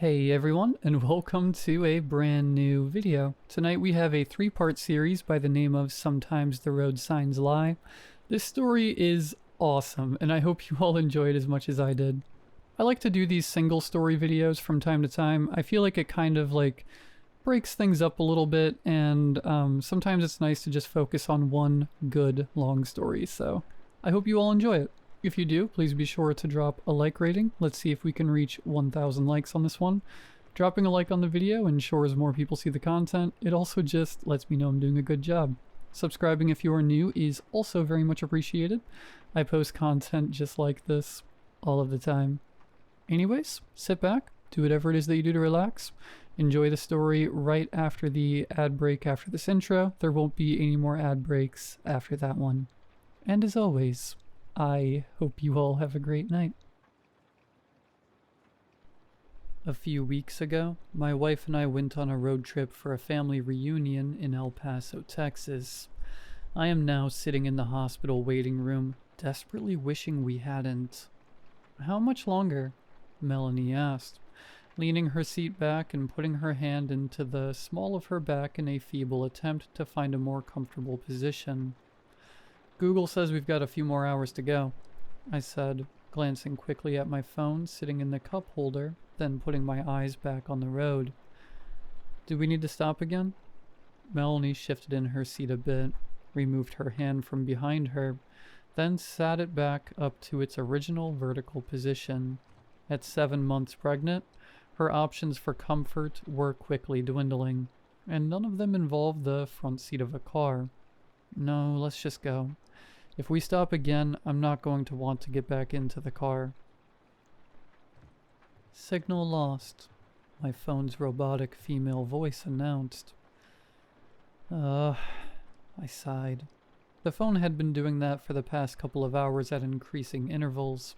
Hey everyone, and welcome to a brand new video. Tonight we have a three-part series by the name of Sometimes the Road Signs Lie. This story is awesome, and I hope you all enjoy it as much as I did. I like to do these single story videos from time to time. I feel like it kind of breaks things up a little bit, and sometimes it's nice to just focus on one good long story, so I hope you all enjoy it. If you do, please be sure to drop a like rating. Let's see if we can reach 1,000 likes on this one. Dropping a like on the video ensures more people see the content. It also just lets me know I'm doing a good job. Subscribing if you are new is also very much appreciated. I post content just like this all of the time. Anyways, sit back, do whatever it is that you do to relax. Enjoy the story right after the ad break after this intro. There won't be any more ad breaks after that one. And as always, I hope you all have a great night. A few weeks ago, my wife and I went on a road trip for a family reunion in El Paso, Texas. I am now sitting in the hospital waiting room, desperately wishing we hadn't. "How much longer?" Melanie asked, leaning her seat back and putting her hand into the small of her back in a feeble attempt to find a more comfortable position. "Google says we've got a few more hours to go," I said, glancing quickly at my phone sitting in the cup holder, then putting my eyes back on the road. "Do we need to stop again?" Melanie shifted in her seat a bit, removed her hand from behind her, then sat it back up to its original vertical position. At 7 months pregnant, her options for comfort were quickly dwindling, and none of them involved the front seat of a car. "No, let's just go. If we stop again, I'm not going to want to get back into the car." "Signal lost," my phone's robotic female voice announced. I sighed. The phone had been doing that for the past couple of hours at increasing intervals.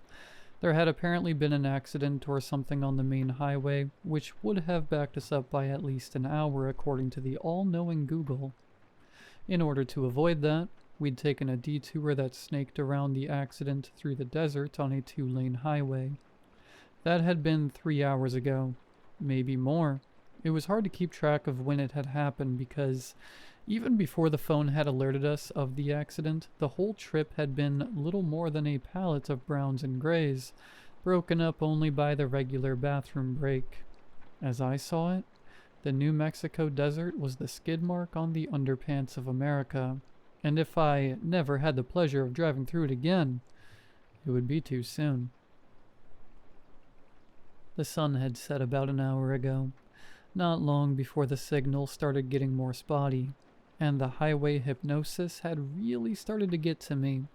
There had apparently been an accident or something on the main highway, which would have backed us up by at least an hour according to the all-knowing Google. In order to avoid that, we'd taken a detour that snaked around the accident through the desert on a 2-lane highway. That had been 3 hours ago, maybe more. It was hard to keep track of when it had happened because even before the phone had alerted us of the accident, the whole trip had been little more than a palette of browns and grays, broken up only by the regular bathroom break. As I saw it, the New Mexico desert was the skid mark on the underpants of America, and if I never had the pleasure of driving through it again, it would be too soon. The sun had set about an hour ago, not long before the signal started getting more spotty, and the highway hypnosis had really started to get to me.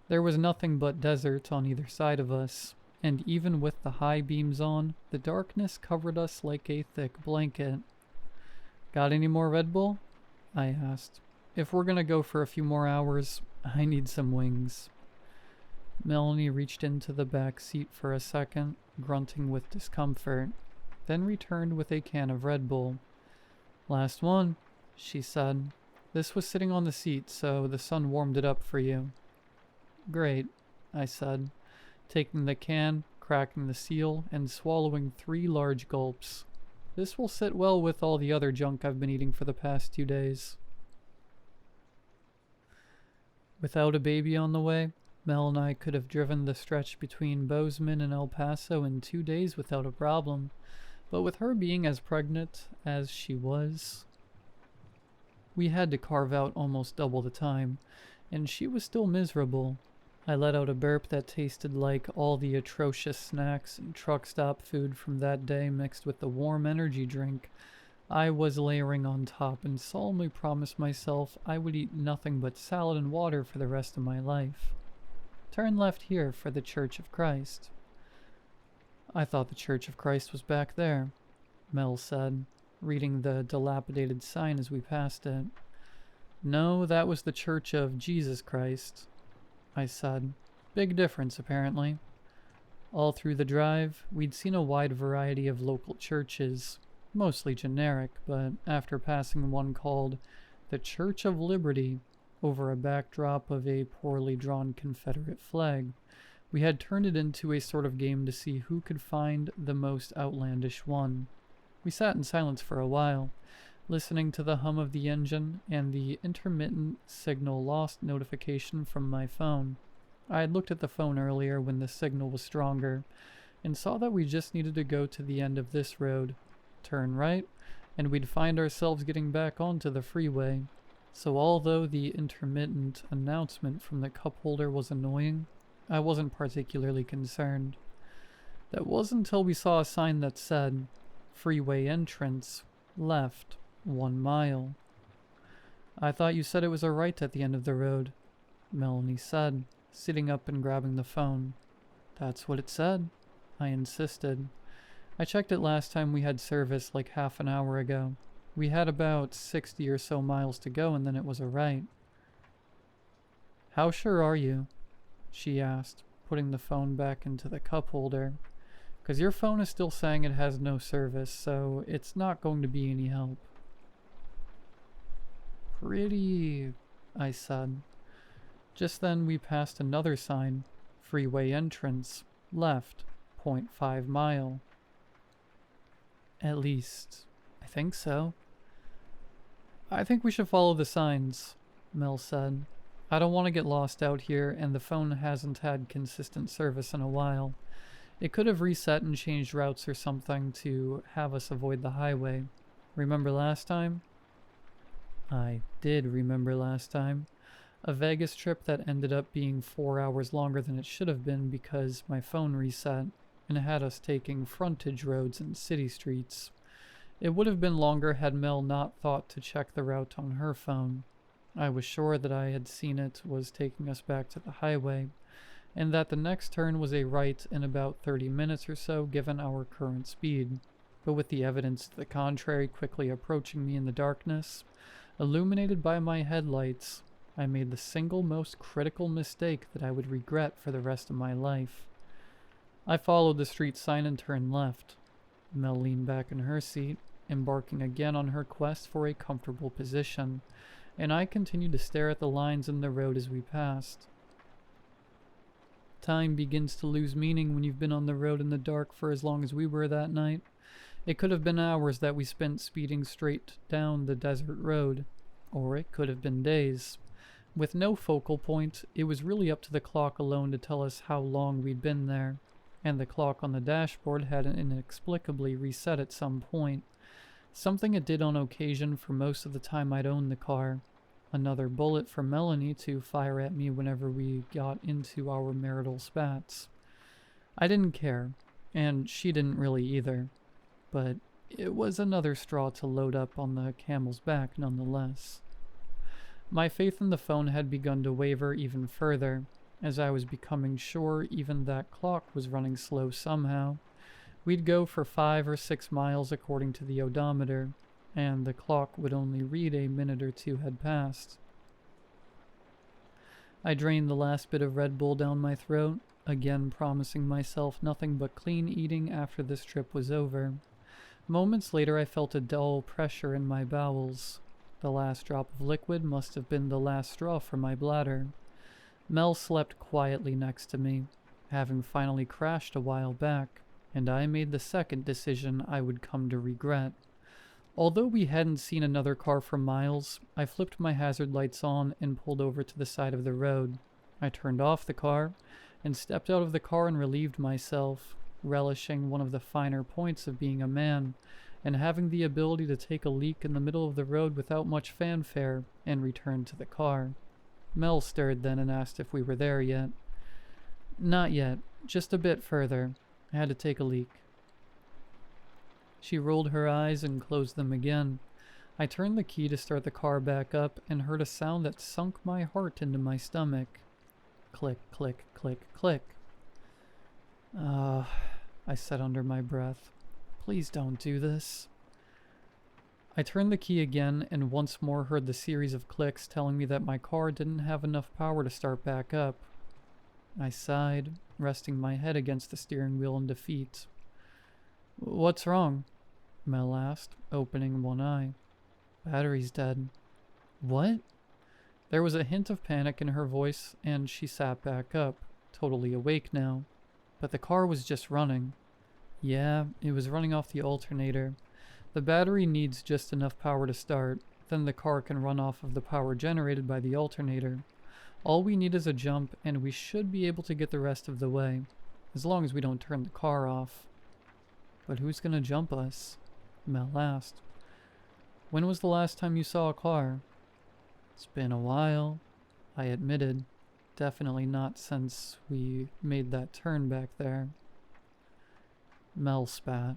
There was nothing but desert on either side of us, and even with the high beams on, the darkness covered us like a thick blanket. "Got any more Red Bull?" I asked. "If we're gonna go for a few more hours, I need some wings." Melanie reached into the back seat for a second, grunting with discomfort, then returned with a can of Red Bull. "Last one," she said. "This was sitting on the seat, so the sun warmed it up for you." "Great," I said, taking the can, cracking the seal, and swallowing 3 large gulps. "This will sit well with all the other junk I've been eating for the past 2 days. Without a baby on the way, Mel and I could have driven the stretch between Bozeman and El Paso in 2 days without a problem, but with her being as pregnant as she was, we had to carve out almost double the time, and she was still miserable. I let out a burp that tasted like all the atrocious snacks and truck stop food from that day mixed with the warm energy drink I was layering on top, and solemnly promised myself I would eat nothing but salad and water for the rest of my life. "Turn left here for the Church of Christ." "I thought the Church of Christ was back there," Mel said, reading the dilapidated sign as we passed it. "No, that was the Church of Jesus Christ," I said. "Big difference, apparently." All through the drive, we'd seen a wide variety of local churches, mostly generic, but after passing one called the Church of Liberty over a backdrop of a poorly drawn Confederate flag, We had turned it into a sort of game to see who could find the most outlandish one. We sat in silence for a while, listening to the hum of the engine and the intermittent signal lost notification from my phone. I had looked at the phone earlier when the signal was stronger, and saw that we just needed to go to the end of this road, turn right, and we'd find ourselves getting back onto the freeway. So although the intermittent announcement from the cup holder was annoying, I wasn't particularly concerned. That wasn't until we saw a sign that said, "Freeway entrance, left, 1 mile." "I thought you said it was a right at the end of the road," Melanie said, sitting up and grabbing the phone. "That's what it said," I insisted. "I checked it last time we had service like half an hour ago. We had about 60 or so miles to go and then it was a right." "How sure are you?" she asked, putting the phone back into the cup holder. "'Cause your phone is still saying it has no service, so it's not going to be any help." "Pretty," I said. Just then we passed another sign, "Freeway entrance, left, 0.5 mile." "At least, I think so." "I think we should follow the signs," Mel said. "I don't want to get lost out here, and the phone hasn't had consistent service in a while. It could have reset and changed routes or something to have us avoid the highway. Remember last time?" I did remember last time. A Vegas trip that ended up being 4 hours longer than it should have been because my phone reset and had us taking frontage roads and city streets. It would have been longer had Mel not thought to check the route on her phone. I was sure that I had seen it was taking us back to the highway, and that the next turn was a right in about 30 minutes or so given our current speed. But with the evidence to the contrary quickly approaching me in the darkness, illuminated by my headlights, I made the single most critical mistake that I would regret for the rest of my life. I followed the street sign and turned left. Mel leaned back in her seat, embarking again on her quest for a comfortable position, and I continued to stare at the lines in the road as we passed. Time begins to lose meaning when you've been on the road in the dark for as long as we were that night. It could have been hours that we spent speeding straight down the desert road, or it could have been days. With no focal point, it was really up to the clock alone to tell us how long we'd been there, and the clock on the dashboard had inexplicably reset at some point, something it did on occasion for most of the time I'd owned the car. Another bullet for Melanie to fire at me whenever we got into our marital spats. I didn't care, and she didn't really either, but it was another straw to load up on the camel's back nonetheless. My faith in the phone had begun to waver even further, as I was becoming sure even that clock was running slow somehow. We'd go for 5 or 6 miles according to the odometer, and the clock would only read a minute or two had passed. I drained the last bit of Red Bull down my throat, again promising myself nothing but clean eating after this trip was over. Moments later I felt a dull pressure in my bowels. The last drop of liquid must have been the last straw for my bladder. Mel slept quietly next to me, having finally crashed a while back, and I made the second decision I would come to regret. Although we hadn't seen another car for miles, I flipped my hazard lights on and pulled over to the side of the road. I turned off the car and stepped out of the car and relieved myself, relishing one of the finer points of being a man, and having the ability to take a leak in the middle of the road without much fanfare and return to the car. Mel stirred then and asked if we were there yet. "Not yet, just a bit further. I had to take a leak." She rolled her eyes and closed them again. I turned the key to start the car back up and heard a sound that sunk my heart into my stomach. Click, click, click, click. I said under my breath. "Please don't do this." I turned the key again and once more heard the series of clicks telling me that my car didn't have enough power to start back up. I sighed, resting my head against the steering wheel in defeat. "What's wrong?" Mel asked, opening one eye. "Battery's dead." "What?" There was a hint of panic in her voice, and she sat back up, totally awake now. But the car was just running. Yeah, it was running off the alternator. The battery needs just enough power to start, then the car can run off of the power generated by the alternator. All we need is a jump, and we should be able to get the rest of the way, as long as we don't turn the car off. But who's gonna jump us? Mel asked. When was the last time you saw a car? It's been a while, I admitted. Definitely not since we made that turn back there. Mel spat.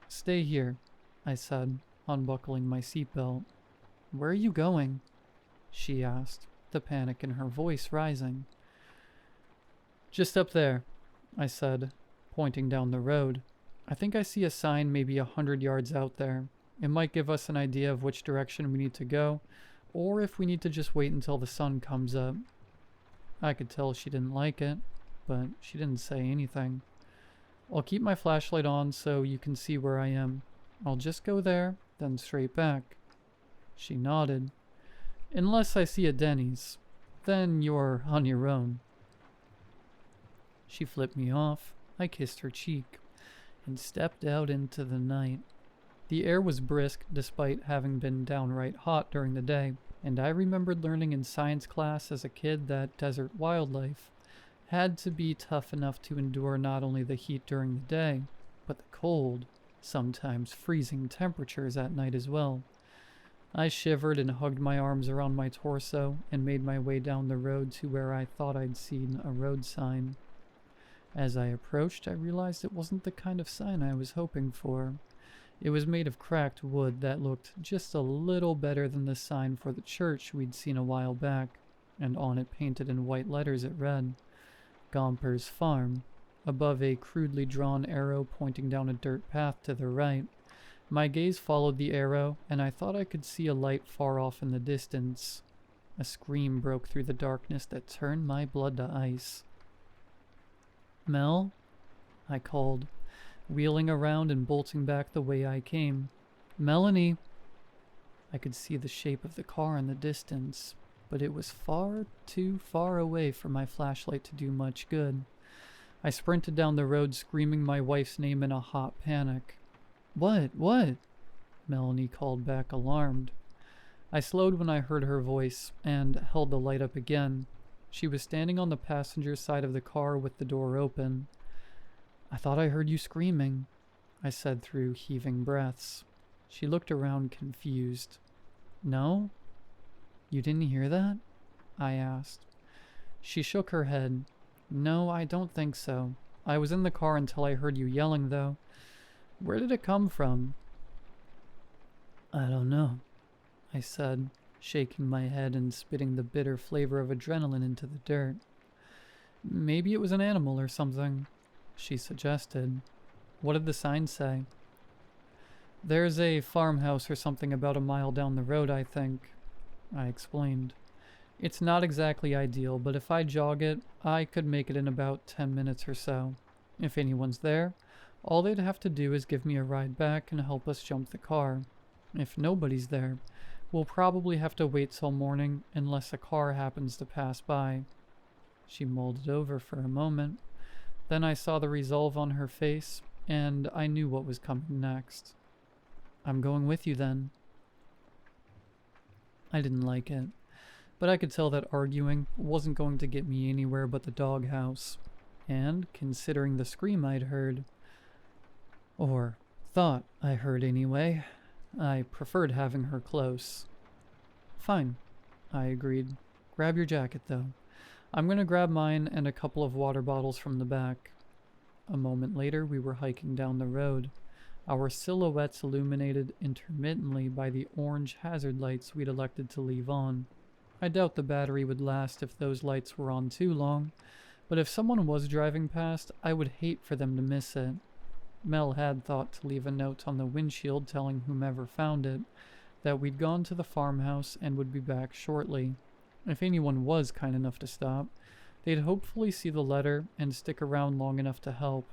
Stay here, I said, unbuckling my seatbelt. Where are you going? She asked, the panic in her voice rising. Just up there, I said, pointing down the road. I think I see a sign maybe 100 yards out there. It might give us an idea of which direction we need to go, or if we need to just wait until the sun comes up. I could tell she didn't like it, but she didn't say anything. I'll keep my flashlight on so you can see where I am. I'll just go there, then straight back. She nodded. Unless I see a Denny's, then you're on your own. She flipped me off. I kissed her cheek and stepped out into the night. The air was brisk despite having been downright hot during the day, and I remembered learning in science class as a kid that desert wildlife had to be tough enough to endure not only the heat during the day, but the cold, sometimes freezing temperatures at night as well. I shivered and hugged my arms around my torso and made my way down the road to where I thought I'd seen a road sign. As I approached, I realized it wasn't the kind of sign I was hoping for. It was made of cracked wood that looked just a little better than the sign for the church we'd seen a while back, and on it painted in white letters it read, Gumpers Farm, above a crudely drawn arrow pointing down a dirt path to the right. My gaze followed the arrow, and I thought I could see a light far off in the distance. A scream broke through the darkness that turned my blood to ice. Mel? I called, wheeling around and bolting back the way I came. Melanie! I could see the shape of the car in the distance, but it was far too far away for my flashlight to do much good. I sprinted down the road screaming my wife's name in a hot panic. What? Melanie called back, alarmed. I slowed when I heard her voice and held the light up again. She was standing on the passenger side of the car with the door open. I thought I heard you screaming, I said through heaving breaths. She looked around confused. No? You didn't hear that? I asked. She shook her head. No, I don't think so. I was in the car until I heard you yelling, though. Where did it come from? I don't know, I said, shaking my head and spitting the bitter flavor of adrenaline into the dirt. Maybe it was an animal or something, she suggested. What did the sign say? There's a farmhouse or something about a mile down the road, I think, I explained. It's not exactly ideal, but if I jog it, I could make it in about 10 minutes or so. If anyone's there, all they'd have to do is give me a ride back and help us jump the car. If nobody's there, we'll probably have to wait till morning unless a car happens to pass by. She mulled it over for a moment. Then I saw the resolve on her face, and I knew what was coming next. I'm going with you then. I didn't like it, but I could tell that arguing wasn't going to get me anywhere but the doghouse. And, considering the scream I'd heard, or thought I heard anyway, I preferred having her close. Fine, I agreed. Grab your jacket, though. I'm gonna grab mine and a couple of water bottles from the back. A moment later, we were hiking down the road, our silhouettes illuminated intermittently by the orange hazard lights we'd elected to leave on. I doubt the battery would last if those lights were on too long, but if someone was driving past, I would hate for them to miss it. Mel had thought to leave a note on the windshield telling whomever found it that we'd gone to the farmhouse and would be back shortly. If anyone was kind enough to stop, they'd hopefully see the letter and stick around long enough to help.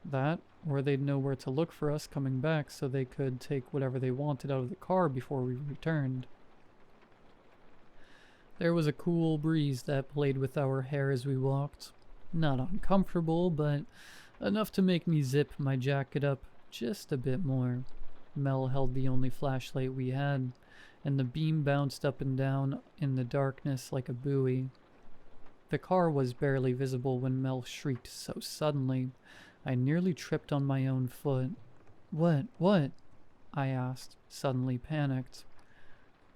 That, or they'd know where to look for us coming back so they could take whatever they wanted out of the car before we returned. There was a cool breeze that played with our hair as we walked. Not uncomfortable, but enough to make me zip my jacket up just a bit more. Mel held the only flashlight we had, and the beam bounced up and down in the darkness like a buoy. The car was barely visible when Mel shrieked so suddenly, I nearly tripped on my own foot. What? I asked, suddenly panicked.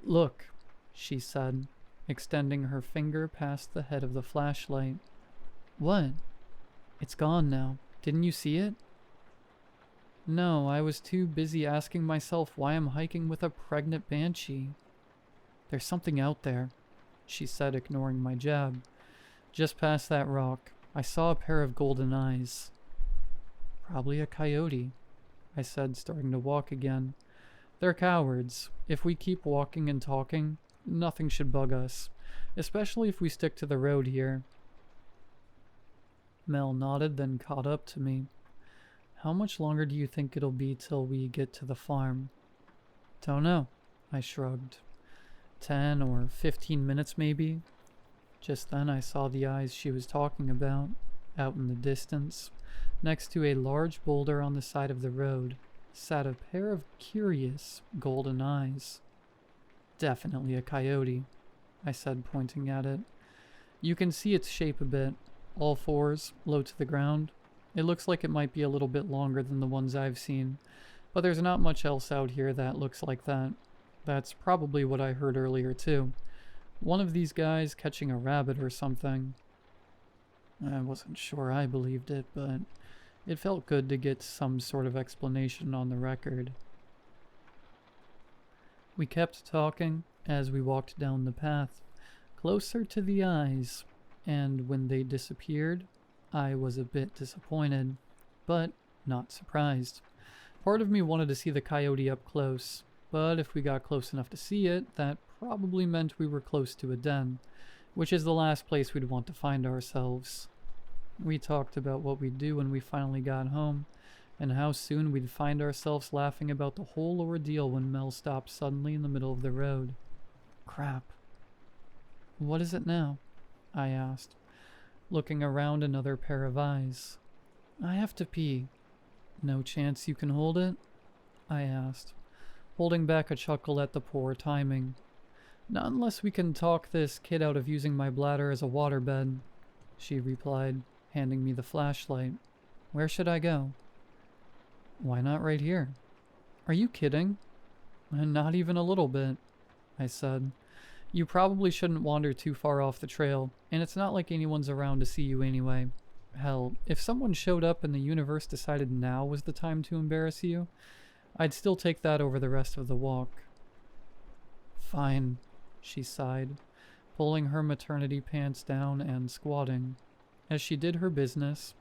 Look, she said, extending her finger past the head of the flashlight. What? It's gone now. Didn't you see it? No, I was too busy asking myself why I'm hiking with a pregnant banshee. There's something out there, she said, ignoring my jab. Just past that rock, I saw a pair of golden eyes. Probably a coyote, I said, starting to walk again. They're cowards. If we keep walking and talking, nothing should bug us, especially if we stick to the road here. Mel nodded, then caught up to me. How much longer do you think it'll be till we get to the farm? Don't know, I shrugged. 10 or 15 minutes maybe. Just then I saw the eyes she was talking about, out in the distance. Next to a large boulder on the side of the road sat a pair of curious golden eyes. Definitely a coyote, I said, pointing at it. You can see its shape a bit, all fours, low to the ground. It looks like it might be a little bit longer than the ones I've seen, but there's not much else out here that looks like that. That's probably what I heard earlier too. One of these guys catching a rabbit or something. I wasn't sure I believed it, but it felt good to get some sort of explanation on the record. We kept talking as we walked down the path, closer to the eyes, and when they disappeared, I was a bit disappointed, but not surprised. Part of me wanted to see the coyote up close, but if we got close enough to see it, that probably meant we were close to a den, which is the last place we'd want to find ourselves. We talked about what we'd do when we finally got home, and how soon we'd find ourselves laughing about the whole ordeal when Mel stopped suddenly in the middle of the road. Crap. What is it now? I asked, looking around another pair of eyes. I have to pee. No chance you can hold it? I asked, holding back a chuckle at the poor timing. Not unless we can talk this kid out of using my bladder as a waterbed, she replied, handing me the flashlight. Where should I go? Why not right here? Are you kidding? Not even a little bit, I said. You probably shouldn't wander too far off the trail, and it's not like anyone's around to see you anyway. Hell, if someone showed up and the universe decided now was the time to embarrass you, I'd still take that over the rest of the walk. Fine, she sighed, pulling her maternity pants down and squatting. As she did her business,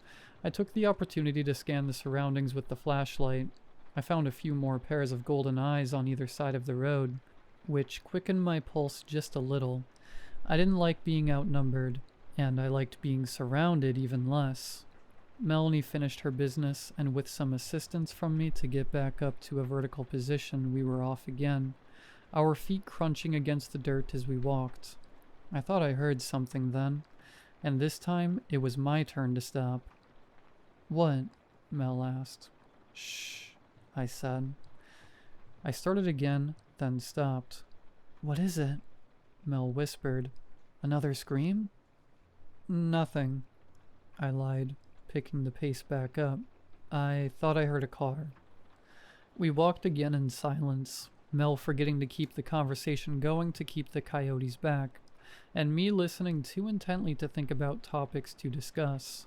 I took the opportunity to scan the surroundings with the flashlight. I found a few more pairs of golden eyes on either side of the road, which quickened my pulse just a little. I didn't like being outnumbered, and I liked being surrounded even less. Melanie finished her business, and with some assistance from me to get back up to a vertical position, we were off again, our feet crunching against the dirt as we walked. I thought I heard something then, and this time it was my turn to stop. What? Mel asked. Shh, I said. I started again, then stopped. What is it? Mel whispered. Another scream? Nothing, I lied, picking the pace back up. I thought I heard a car. We walked again in silence, Mel forgetting to keep the conversation going to keep the coyotes back, and me listening too intently to think about topics to discuss.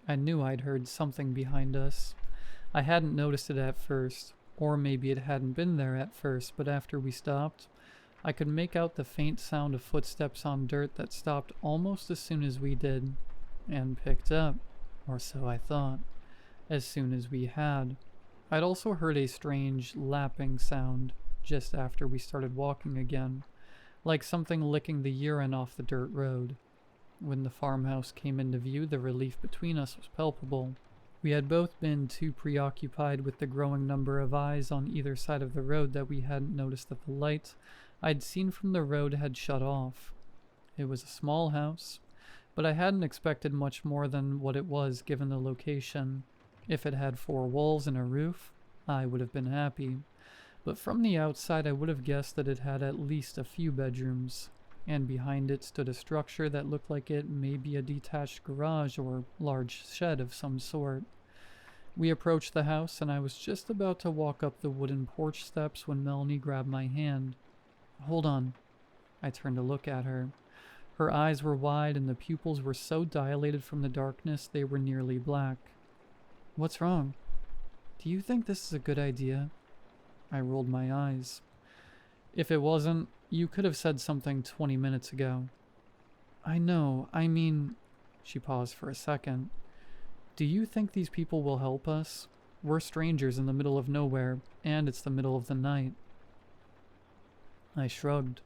I knew I'd heard something behind us. I hadn't noticed it at first, or maybe it hadn't been there at first, but after we stopped, I could make out the faint sound of footsteps on dirt that stopped almost as soon as we did, and picked up, or so I thought, as soon as we had. I'd also heard a strange lapping sound just after we started walking again, like something licking the urine off the dirt road. When the farmhouse came into view, the relief between us was palpable. We had both been too preoccupied with the growing number of eyes on either side of the road that we hadn't noticed that the light I'd seen from the road had shut off. It was a small house, but I hadn't expected much more than what it was given the location. If it had 4 walls and a roof, I would have been happy. But from the outside, I would have guessed that it had at least a few bedrooms, and behind it stood a structure that looked like it may be a detached garage or large shed of some sort. We approached the house, and I was just about to walk up the wooden porch steps when Melanie grabbed my hand. "Hold on." I turned to look at her. Her eyes were wide, and the pupils were so dilated from the darkness they were nearly black. "What's wrong? Do you think this is a good idea?" I rolled my eyes. "If it wasn't, you could have said something 20 minutes ago." "I know, I mean..." She paused for a second. "Do you think these people will help us? We're strangers in the middle of nowhere, and it's the middle of the night." I shrugged.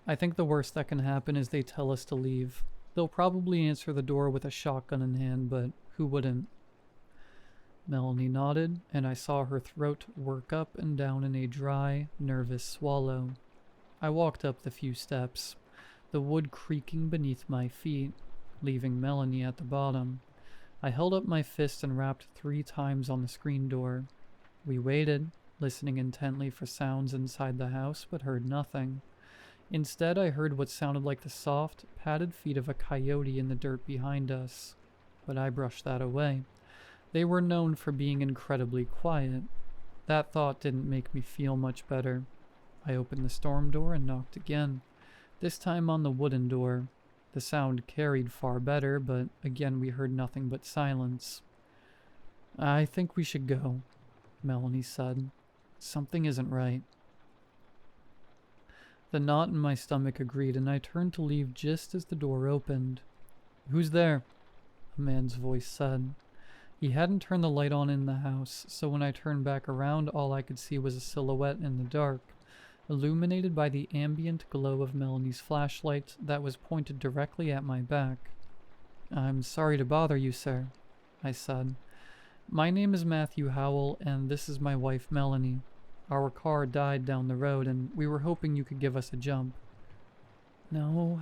"I think the worst that can happen is they tell us to leave. They'll probably answer the door with a shotgun in hand, but who wouldn't?" Melanie nodded, and I saw her throat work up and down in a dry, nervous swallow. I walked up the few steps, the wood creaking beneath my feet, leaving Melanie at the bottom. I held up my fist and rapped 3 times on the screen door. We waited, listening intently for sounds inside the house, but heard nothing. Instead, I heard what sounded like the soft, padded feet of a coyote in the dirt behind us, but I brushed that away. They were known for being incredibly quiet. That thought didn't make me feel much better. I opened the storm door and knocked again, this time on the wooden door. The sound carried far better, but again we heard nothing but silence. "I think we should go," Melanie said. "Something isn't right." The knot in my stomach agreed, and I turned to leave just as the door opened. "Who's there?" a man's voice said. He hadn't turned the light on in the house, so when I turned back around, all I could see was a silhouette in the dark, illuminated by the ambient glow of Melanie's flashlight that was pointed directly at my back. "I'm sorry to bother you, sir," I said. "My name is Matthew Howell, and this is my wife, Melanie. Our car died down the road, and we were hoping you could give us a jump." "No,"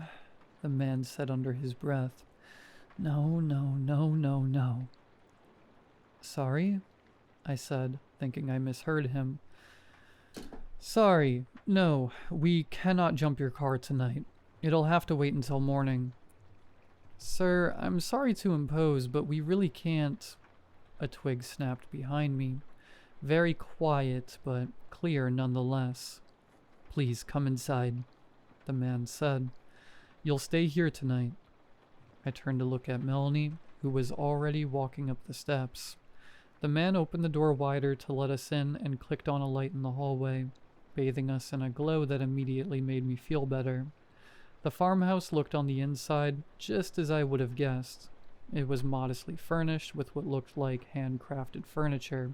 the man said under his breath. "No, no, no, no, no." "Sorry?" I said, thinking I misheard him. "Sorry. No, we cannot jump your car tonight. It'll have to wait until morning." "Sir, I'm sorry to impose, but we really can't." A twig snapped behind me. Very quiet, but clear nonetheless. "Please come inside," the man said. "You'll stay here tonight." I turned to look at Melanie, who was already walking up the steps. The man opened the door wider to let us in and clicked on a light in the hallway, bathing us in a glow that immediately made me feel better. The farmhouse looked on the inside just as I would have guessed. It was modestly furnished with what looked like handcrafted furniture.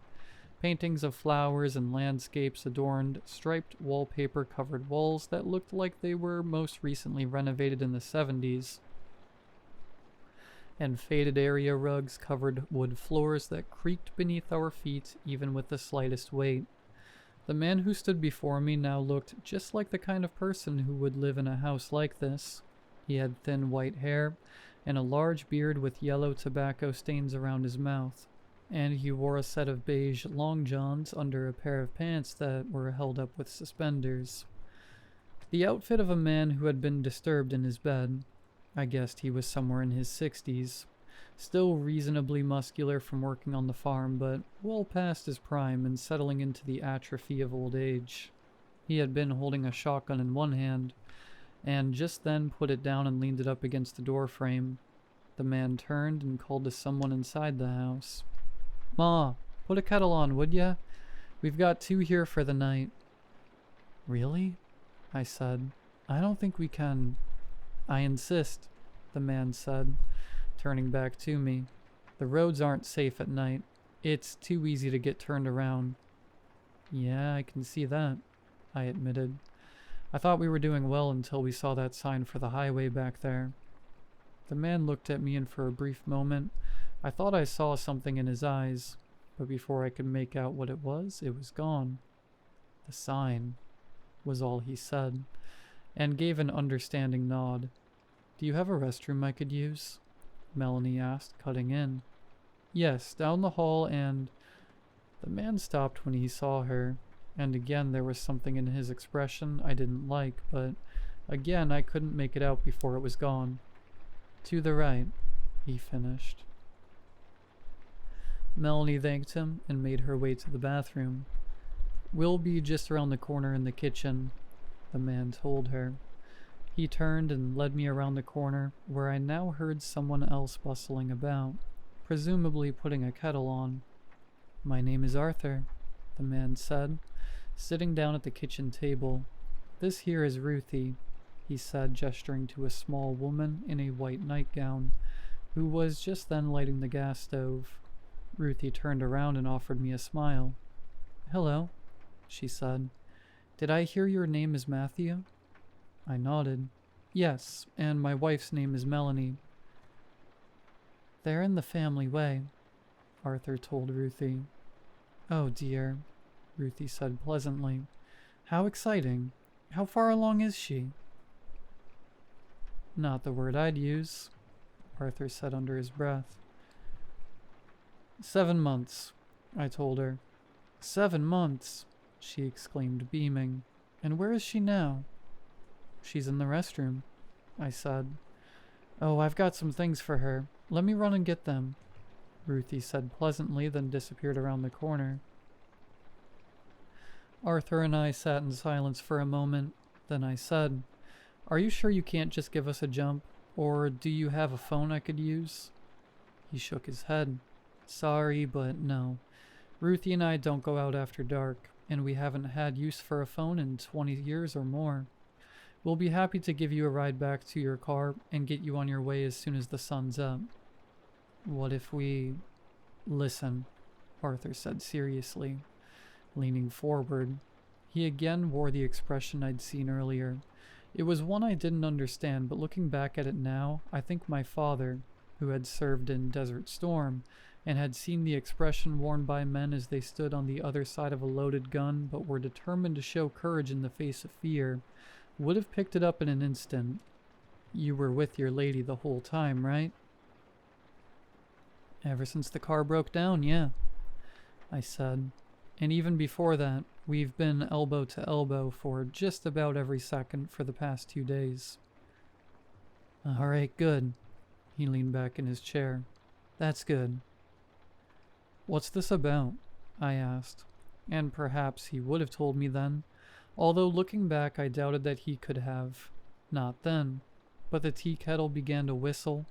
Paintings of flowers and landscapes adorned striped wallpaper-covered walls that looked like they were most recently renovated in the 70s. And faded area rugs covered wood floors that creaked beneath our feet even with the slightest weight. The man who stood before me now looked just like the kind of person who would live in a house like this. He had thin white hair and a large beard with yellow tobacco stains around his mouth, and he wore a set of beige long johns under a pair of pants that were held up with suspenders. The outfit of a man who had been disturbed in his bed. I guessed he was somewhere in his 60s, still reasonably muscular from working on the farm, but well past his prime and settling into the atrophy of old age. He had been holding a shotgun in one hand, and just then put it down and leaned it up against the door frame. The man turned and called to someone inside the house. "Ma, put a kettle on, would ya? We've got 2 here for the night." "Really?" I said. "I don't think we can." "I insist," the man said, turning back to me. "The roads aren't safe at night. It's too easy to get turned around." "Yeah, I can see that," I admitted. "I thought we were doing well until we saw that sign for the highway back there." The man looked at me, and for a brief moment, I thought I saw something in his eyes, but before I could make out what it was gone. "The sign," was all he said, and gave an understanding nod. Do you have a restroom I could use? Melanie asked, cutting in. Yes, down the hall and... The man stopped when he saw her, and again there was something in his expression I didn't like, but again I couldn't make it out before it was gone. To the right, he finished. Melanie thanked him and made her way to the bathroom. We'll be just around the corner in the kitchen, the man told her. He turned and led me around the corner, where I now heard someone else bustling about, presumably putting a kettle on. My name is Arthur, the man said, sitting down at the kitchen table. This here is Ruthie, he said, gesturing to a small woman in a white nightgown, who was just then lighting the gas stove. Ruthie turned around and offered me a smile. Hello, she said. Did I hear your name is Matthew? I nodded. Yes, and my wife's name is Melanie. They're in the family way, Arthur told Ruthie. Oh dear, Ruthie said pleasantly. How exciting. How far along is she? Not the word I'd use, Arthur said under his breath. 7 months, I told her. 7 months, she exclaimed, beaming. And where is she now? She's in the restroom, I said. Oh, I've got some things for her. Let me run and get them, Ruthie said pleasantly, then disappeared around the corner. Arthur and I sat in silence for a moment. Then I said, Are you sure you can't just give us a jump? Or do you have a phone I could use? He shook his head. Sorry, but no. Ruthie and I don't go out after dark, and we haven't had use for a phone in 20 years or more. We'll be happy to give you a ride back to your car and get you on your way as soon as the sun's up. What if we... Listen, Arthur said seriously, leaning forward. He again wore the expression I'd seen earlier. It was one I didn't understand, but looking back at it now, I think my father, who had served in Desert Storm, and had seen the expression worn by men as they stood on the other side of a loaded gun but were determined to show courage in the face of fear, would have picked it up in an instant. You were with your lady the whole time, right? Ever since the car broke down, yeah, I said. And even before that, we've been elbow to elbow for just about every second for the past 2 days. All right, good. He leaned back in his chair. That's good. What's this about? I asked. And perhaps he would have told me then, although looking back I doubted that he could have. Not then. But the tea kettle began to whistle,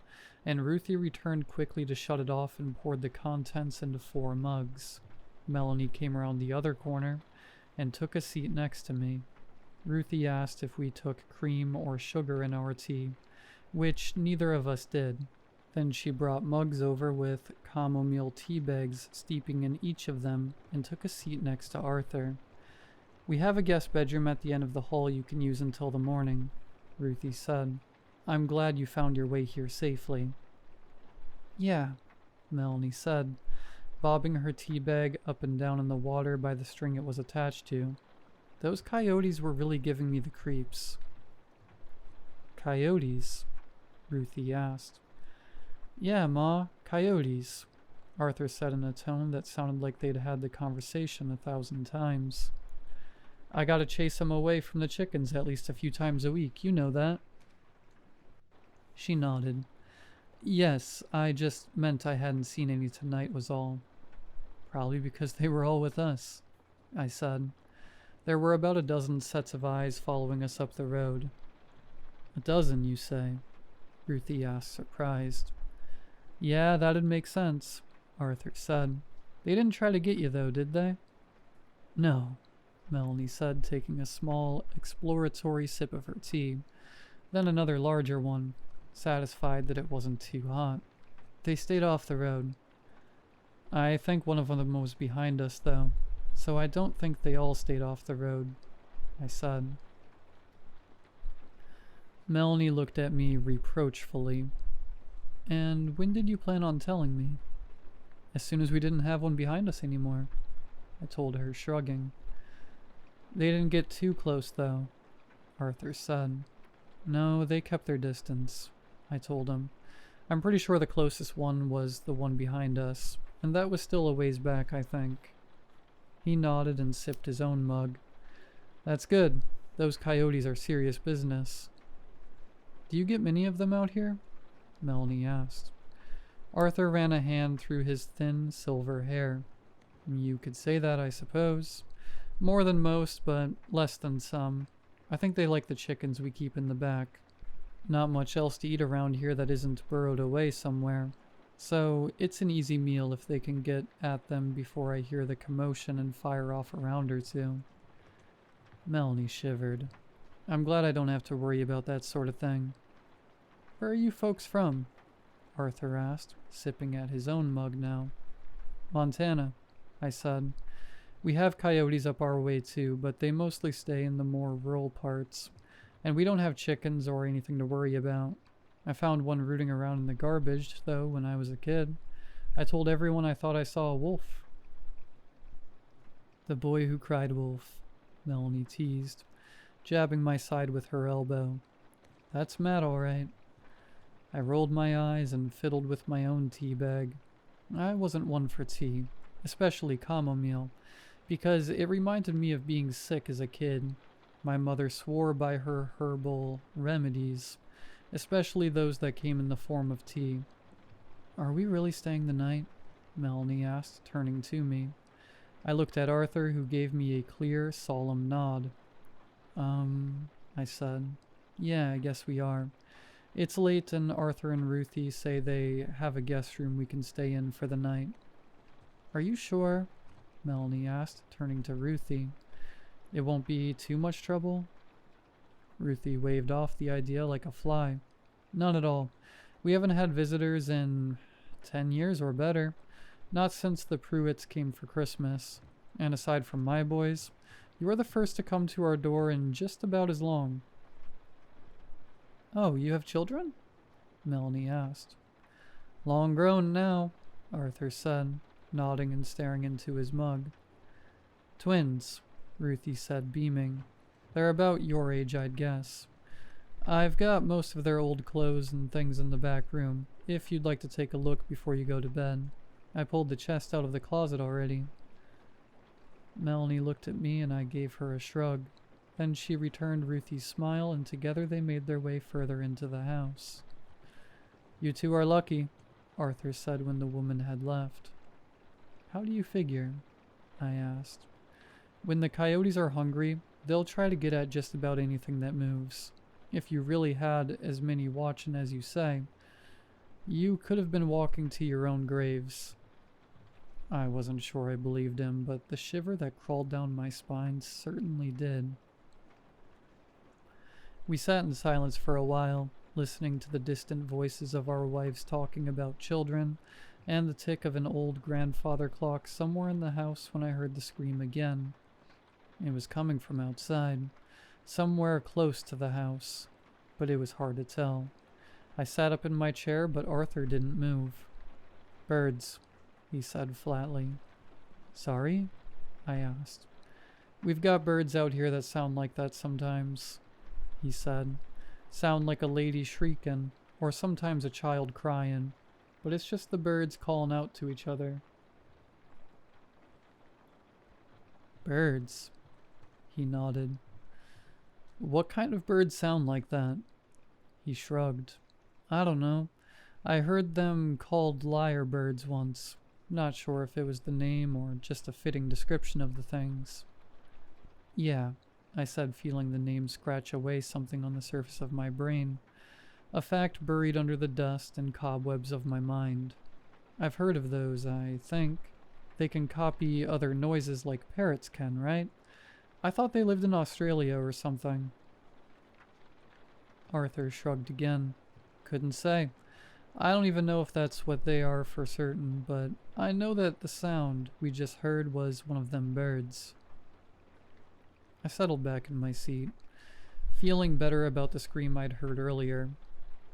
and Ruthie returned quickly to shut it off and poured the contents into 4 mugs. Melanie came around the other corner and took a seat next to me. Ruthie asked if we took cream or sugar in our tea, which neither of us did. Then she brought mugs over with chamomile tea bags steeping in each of them and took a seat next to Arthur. We have a guest bedroom at the end of the hall you can use until the morning, Ruthie said. I'm glad you found your way here safely. Yeah, Melanie said, bobbing her tea bag up and down in the water by the string it was attached to. Those coyotes were really giving me the creeps. Coyotes? Ruthie asked. Yeah, Ma, coyotes, Arthur said in a tone that sounded like they'd had the conversation 1,000 times. I gotta chase them away from the chickens at least a few times a week, you know that. She nodded. Yes, I just meant I hadn't seen any tonight was all. Probably because they were all with us, I said. There were about a dozen sets of eyes following us up the road. A dozen, you say? Ruthie asked, surprised. Yeah, that'd make sense, Arthur said. They didn't try to get you, though, did they? No, Melanie said, taking a small, exploratory sip of her tea, then another larger one, satisfied that it wasn't too hot. They stayed off the road. I think one of them was behind us, though, so I don't think they all stayed off the road, I said. Melanie looked at me reproachfully. And when did you plan on telling me? As soon as we didn't have one behind us anymore, I told her, shrugging. They didn't get too close, though, Arthur said. No, they kept their distance. I told him. I'm pretty sure the closest one was the one behind us, and that was still a ways back, I think. He nodded and sipped his own mug. That's good. Those coyotes are serious business. Do you get many of them out here? Melanie asked. Arthur ran a hand through his thin silver hair. You could say that, I suppose. More than most, but less than some. I think they like the chickens we keep in the back. Not much else to eat around here that isn't burrowed away somewhere. So it's an easy meal if they can get at them before I hear the commotion and fire off a round or two. Melanie shivered. I'm glad I don't have to worry about that sort of thing. Where are you folks from? Arthur asked, sipping at his own mug now. Montana, I said. We have coyotes up our way too, but they mostly stay in the more rural parts. And we don't have chickens or anything to worry about. I found one rooting around in the garbage, though, when I was a kid. I told everyone I thought I saw a wolf. The boy who cried wolf, Melanie teased, jabbing my side with her elbow. That's Matt, all right. I rolled my eyes and fiddled with my own tea bag. I wasn't one for tea, especially chamomile, because it reminded me of being sick as a kid. My mother swore by her herbal remedies, especially those that came in the form of tea. Are we really staying the night? Melanie asked, turning to me. I looked at Arthur, who gave me a clear, solemn nod. I said. Yeah, I guess we are. It's late and Arthur and Ruthie say they have a guest room we can stay in for the night. Are you sure? Melanie asked, turning to Ruthie. It won't be too much trouble? Ruthie waved off the idea like a fly. None at all. We haven't had visitors in 10 years or better. Not since the Pruitts came for Christmas. And aside from my boys, you are the first to come to our door in just about as long. Oh, you have children? Melanie asked. Long grown now, Arthur said, nodding and staring into his mug. Twins, Ruthie said, beaming. They're about your age, I'd guess. I've got most of their old clothes and things in the back room, if you'd like to take a look before you go to bed. I pulled the chest out of the closet already. Melanie looked at me and I gave her a shrug. Then she returned Ruthie's smile and together they made their way further into the house. You two are lucky, Arthur said when the woman had left. How do you figure? I asked. When the coyotes are hungry, they'll try to get at just about anything that moves. If you really had as many watching as you say, you could have been walking to your own graves. I wasn't sure I believed him, but the shiver that crawled down my spine certainly did. We sat in silence for a while, listening to the distant voices of our wives talking about children, and the tick of an old grandfather clock somewhere in the house when I heard the scream again. It was coming from outside, somewhere close to the house, but it was hard to tell. I sat up in my chair, but Arthur didn't move. Birds, he said flatly. Sorry? I asked. We've got birds out here that sound like that sometimes, he said. Sound like a lady shrieking, or sometimes a child crying, but it's just the birds calling out to each other. Birds, he nodded. What kind of birds sound like that? He shrugged. I don't know. I heard them called lyrebirds once. Not sure if it was the name or just a fitting description of the things. Yeah, I said, feeling the name scratch away something on the surface of my brain, a fact buried under the dust and cobwebs of my mind. I've heard of those, I think. They can copy other noises like parrots can, right? I thought they lived in Australia or something. Arthur shrugged again. Couldn't say. I don't even know if that's what they are for certain, but I know that the sound we just heard was one of them birds. I settled back in my seat, feeling better about the scream I'd heard earlier.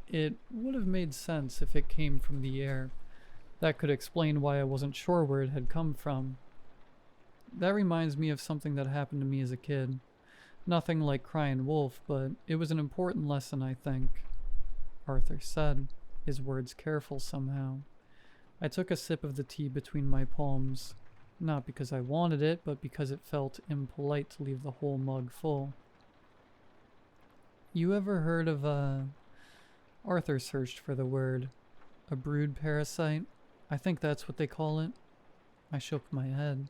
It would have made sense if it came from the air. That could explain why I wasn't sure where it had come from. That reminds me of something that happened to me as a kid. Nothing like crying wolf, but it was an important lesson, I think. Arthur said, his words careful somehow. I took a sip of the tea between my palms, not because I wanted it, but because it felt impolite to leave the whole mug full. You ever heard of Arthur searched for the word. A brood parasite? I think that's what they call it. I shook my head.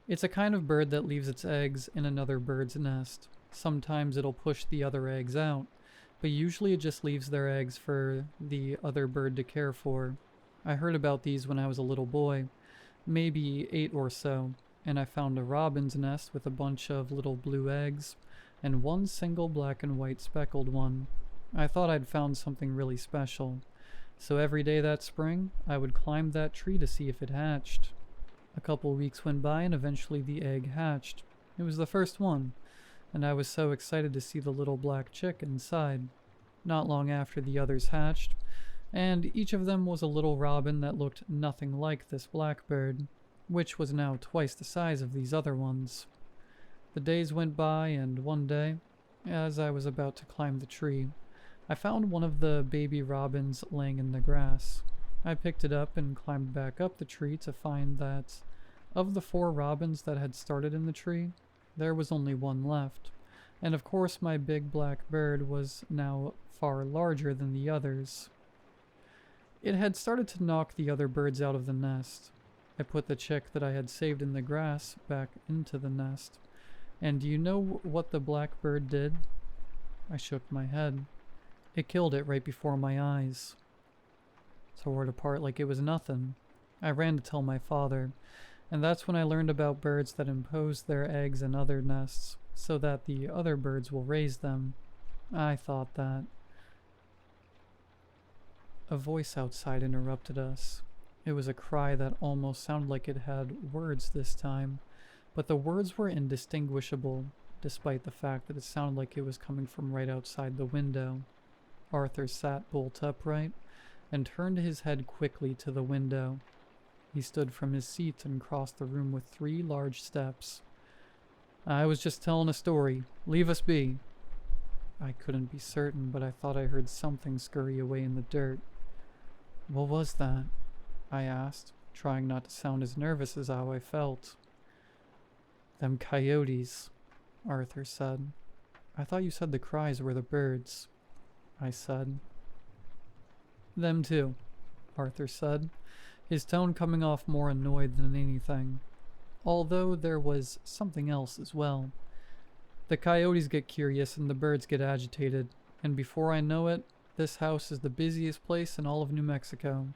It's a kind of bird that leaves its eggs in another bird's nest. Sometimes it'll push the other eggs out, but usually it just leaves their eggs for the other bird to care for. I heard about these when I was a little boy, maybe 8 or so, and I found a robin's nest with a bunch of little blue eggs and one single black and white speckled one. I thought I'd found something really special, so every day that spring I would climb that tree to see if it hatched. A couple weeks went by and eventually the egg hatched. It was the first one, and I was so excited to see the little black chick inside. Not long after the others hatched, and each of them was a little robin that looked nothing like this blackbird, which was now twice the size of these other ones. The days went by, and one day, as I was about to climb the tree, I found one of the baby robins laying in the grass. I picked it up and climbed back up the tree to find that, of the 4 robins that had started in the tree, there was only one left, and of course my big black bird was now far larger than the others. It had started to knock the other birds out of the nest. I put the chick that I had saved in the grass back into the nest. And do you know what the black bird did? I shook my head. It killed it right before my eyes. Tore it apart like it was nothing. I ran to tell my father, and that's when I learned about birds that impose their eggs in other nests so that the other birds will raise them. I thought that. A voice outside interrupted us. It was a cry that almost sounded like it had words this time, but the words were indistinguishable, despite the fact that it sounded like it was coming from right outside the window. Arthur sat bolt upright and turned his head quickly to the window. He stood from his seat and crossed the room with 3 large steps. I was just telling a story. Leave us be. I couldn't be certain, but I thought I heard something scurry away in the dirt. What was that? I asked, trying not to sound as nervous as how I felt. Them coyotes, Arthur said. I thought you said the cries were the birds, I said. Them too, Arthur said, his tone coming off more annoyed than anything, although there was something else as well. The coyotes get curious and the birds get agitated, and before I know it, this house is the busiest place in all of New Mexico.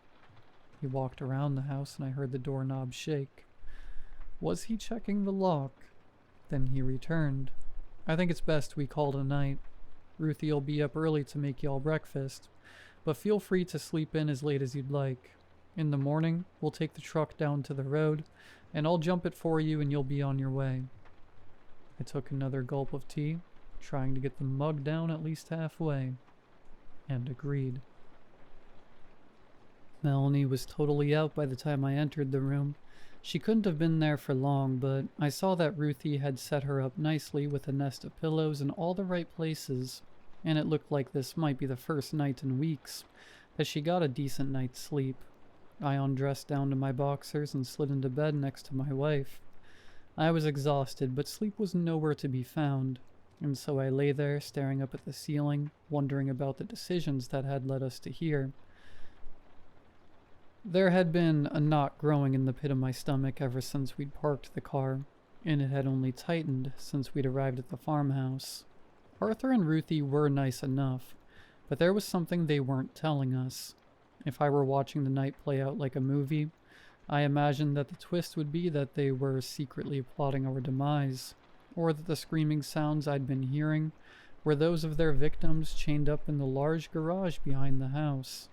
He walked around the house and I heard the doorknob shake. Was he checking the lock? Then he returned. I think it's best we call it a night. Ruthie'll be up early to make y'all breakfast, but feel free to sleep in as late as you'd like. In the morning, we'll take the truck down to the road, and I'll jump it for you and you'll be on your way. I took another gulp of tea, trying to get the mug down at least halfway, and agreed. Melanie was totally out by the time I entered the room. She couldn't have been there for long, but I saw that Ruthie had set her up nicely with a nest of pillows in all the right places, and it looked like this might be the first night in weeks that she got a decent night's sleep. I undressed down to my boxers and slid into bed next to my wife. I was exhausted, but sleep was nowhere to be found, and so I lay there staring up at the ceiling, wondering about the decisions that had led us to here. There had been a knot growing in the pit of my stomach ever since we'd parked the car, and it had only tightened since we'd arrived at the farmhouse. Arthur and Ruthie were nice enough, but there was something they weren't telling us. If I were watching the night play out like a movie, I imagined that the twist would be that they were secretly plotting our demise, or that the screaming sounds I'd been hearing were those of their victims chained up in the large garage behind the house.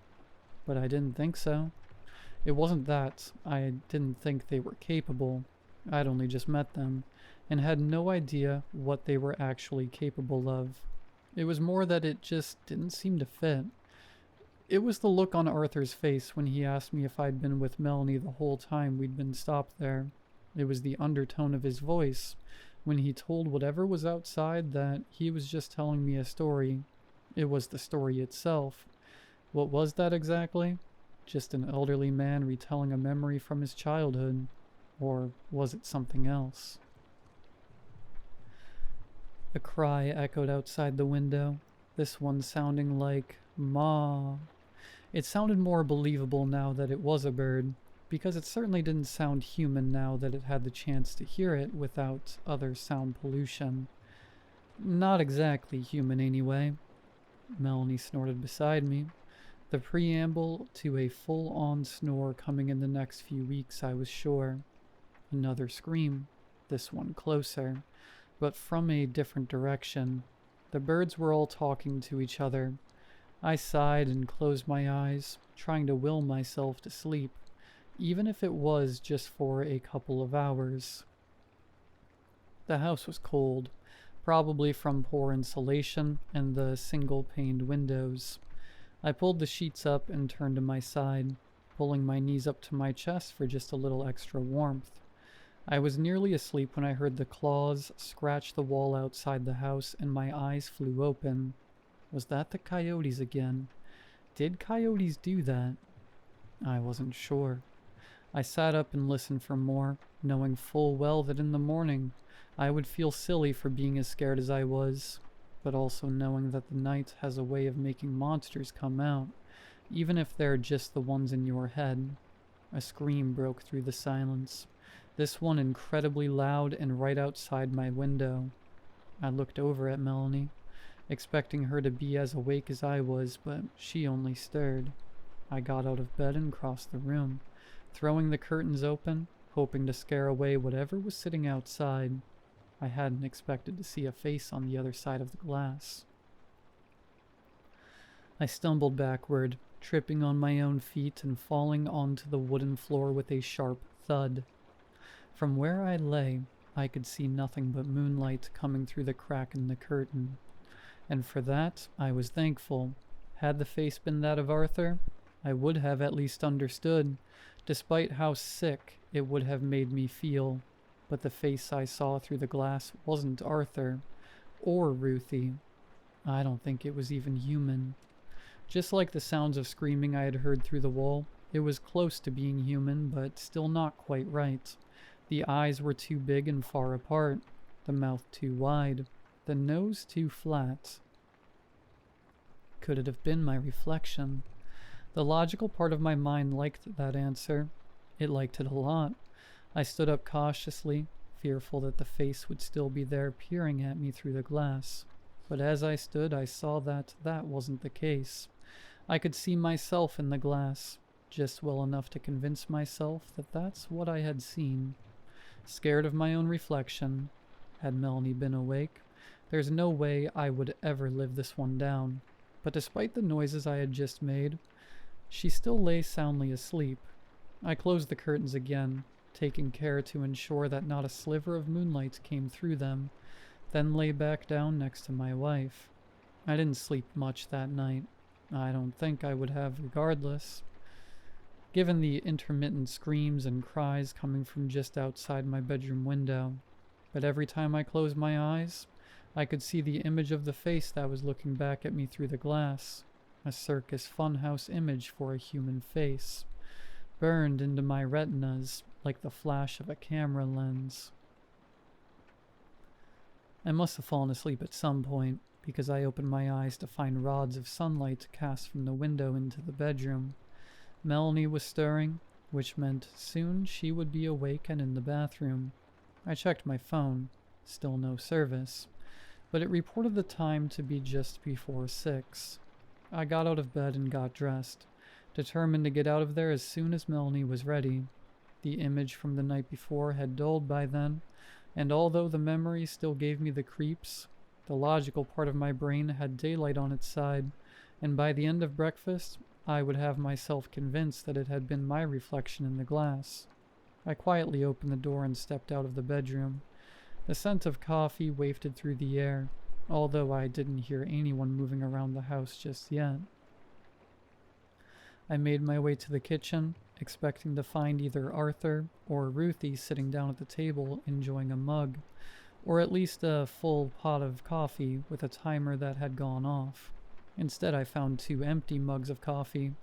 But I didn't think so. It wasn't that I didn't think they were capable. I'd only just met them, and had no idea what they were actually capable of. It was more that it just didn't seem to fit. It was the look on Arthur's face when he asked me if I'd been with Melanie the whole time we'd been stopped there. It was the undertone of his voice when he told whatever was outside that he was just telling me a story. It was the story itself, What was that exactly? Just an elderly man retelling a memory from his childhood? Or was it something else? A cry echoed outside the window, this one sounding like "Ma." It sounded more believable now that it was a bird, because it certainly didn't sound human now that it had the chance to hear it without other sound pollution. Not exactly human anyway. Melanie snorted beside me. The preamble to a full-on snore coming in the next few weeks, I was sure. Another scream, this one closer, but from a different direction. The birds were all talking to each other. I sighed and closed my eyes, trying to will myself to sleep, even if it was just for a couple of hours. The house was cold, probably from poor insulation and the single-paned windows. I pulled the sheets up and turned to my side, pulling my knees up to my chest for just a little extra warmth. I was nearly asleep when I heard the claws scratch the wall outside the house and my eyes flew open. Was that the coyotes again? Did coyotes do that? I wasn't sure. I sat up and listened for more, knowing full well that in the morning I would feel silly for being as scared as I was, but also knowing that the night has a way of making monsters come out, even if they're just the ones in your head. A scream broke through the silence, this one incredibly loud and right outside my window. I looked over at Melanie, expecting her to be as awake as I was, but she only stirred. I got out of bed and crossed the room, throwing the curtains open, hoping to scare away whatever was sitting outside. I hadn't expected to see a face on the other side of the glass. I stumbled backward, tripping on my own feet and falling onto the wooden floor with a sharp thud. From where I lay, I could see nothing but moonlight coming through the crack in the curtain. And for that, I was thankful. Had the face been that of Arthur, I would have at least understood, despite how sick it would have made me feel. But the face I saw through the glass wasn't Arthur, or Ruthie. I don't think it was even human. Just like the sounds of screaming I had heard through the wall, it was close to being human, but still not quite right. The eyes were too big and far apart, the mouth too wide, the nose too flat. Could it have been my reflection? The logical part of my mind liked that answer. It liked it a lot. I stood up cautiously, fearful that the face would still be there peering at me through the glass. But as I stood, I saw that that wasn't the case. I could see myself in the glass, just well enough to convince myself that that's what I had seen. Scared of my own reflection. Had Melanie been awake, there's no way I would ever live this one down. But despite the noises I had just made, she still lay soundly asleep. I closed the curtains again, taking care to ensure that not a sliver of moonlight came through them, then lay back down next to my wife. I didn't sleep much that night. I don't think I would have regardless, given the intermittent screams and cries coming from just outside my bedroom window. But every time I closed my eyes, I could see the image of the face that was looking back at me through the glass, a circus funhouse image for a human face, burned into my retinas like the flash of a camera lens. I must have fallen asleep at some point, because I opened my eyes to find rods of sunlight cast from the window into the bedroom. Melanie was stirring, which meant soon she would be awake and in the bathroom. I checked my phone, still no service, but it reported the time to be just before 6. I got out of bed and got dressed, determined to get out of there as soon as Melanie was ready. The image from the night before had dulled by then, and although the memory still gave me the creeps, the logical part of my brain had daylight on its side, and by the end of breakfast, I would have myself convinced that it had been my reflection in the glass. I quietly opened the door and stepped out of the bedroom. The scent of coffee wafted through the air, although I didn't hear anyone moving around the house just yet. I made my way to the kitchen, expecting to find either Arthur or Ruthie sitting down at the table enjoying a mug, or at least a full pot of coffee with a timer that had gone off. Instead, I found 2 empty mugs of coffee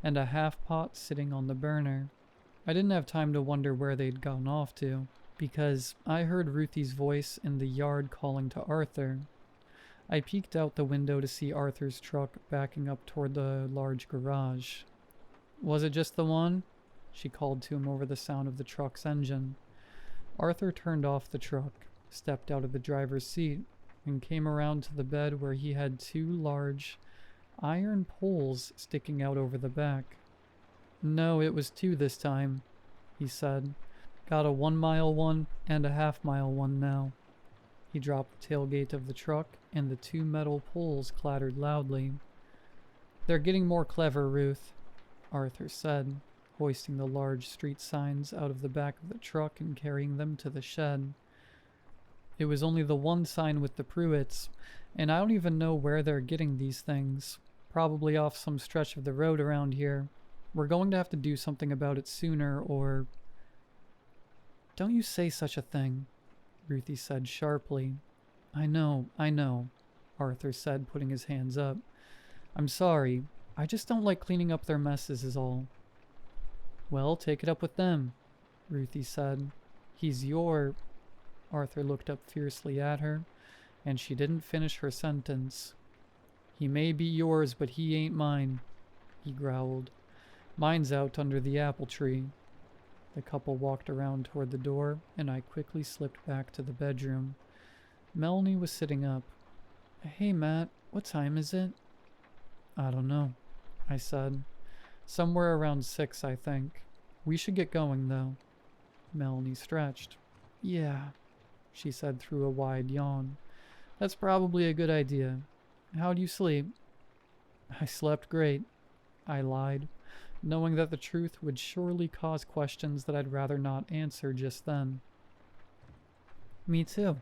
and a half pot sitting on the burner. I didn't have time to wonder where they'd gone off to, because I heard Ruthie's voice in the yard calling to Arthur. I peeked out the window to see Arthur's truck backing up toward the large garage. "Was it just the one?" she called to him over the sound of the truck's engine. Arthur turned off the truck, stepped out of the driver's seat, and came around to the bed where he had 2 large iron poles sticking out over the back. "No, it was 2 this time," he said. "Got a 1-mile one and a half-mile one now." He dropped the tailgate of the truck, and the 2 metal poles clattered loudly. "They're getting more clever, Ruth," Arthur said, hoisting the large street signs out of the back of the truck and carrying them to the shed. "It was only the one sign with the Pruitts, and I don't even know where they're getting these things. Probably off some stretch of the road around here. We're going to have to do something about it sooner, or—" "Don't you say such a thing," Ruthie said sharply. I know, Arthur said, putting his hands up. "I'm sorry. I just don't like cleaning up their messes is all." "Well, take it up with them," Ruthie said. "He's your—" Arthur looked up fiercely at her, and she didn't finish her sentence. "He may be yours, but he ain't mine," he growled. "Mine's out under the apple tree." The couple walked around toward the door, and I quickly slipped back to the bedroom. Melanie was sitting up. "Hey, Matt, what time is it?" "I don't know," I said. "Somewhere around 6, I think. We should get going, though." Melanie stretched. "Yeah," she said through a wide yawn. "That's probably a good idea. How'd you sleep?" "I slept great," I lied, knowing that the truth would surely cause questions that I'd rather not answer just then. "Me too,"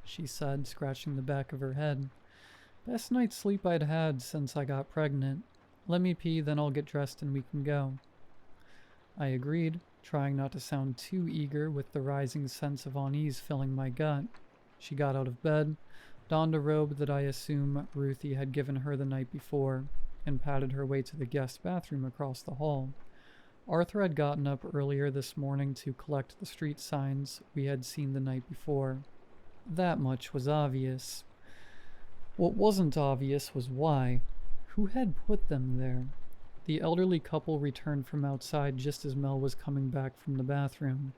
she said, scratching the back of her head. "Best night's sleep I'd had since I got pregnant. Let me pee, then I'll get dressed and we can go." I agreed, trying not to sound too eager with the rising sense of unease filling my gut. She got out of bed, donned a robe that I assume Ruthie had given her the night before, and padded her way to the guest bathroom across the hall. Arthur had gotten up earlier this morning to collect the street signs we had seen the night before. That much was obvious. What wasn't obvious was why. Who had put them there? The elderly couple returned from outside just as Mel was coming back from the bathroom.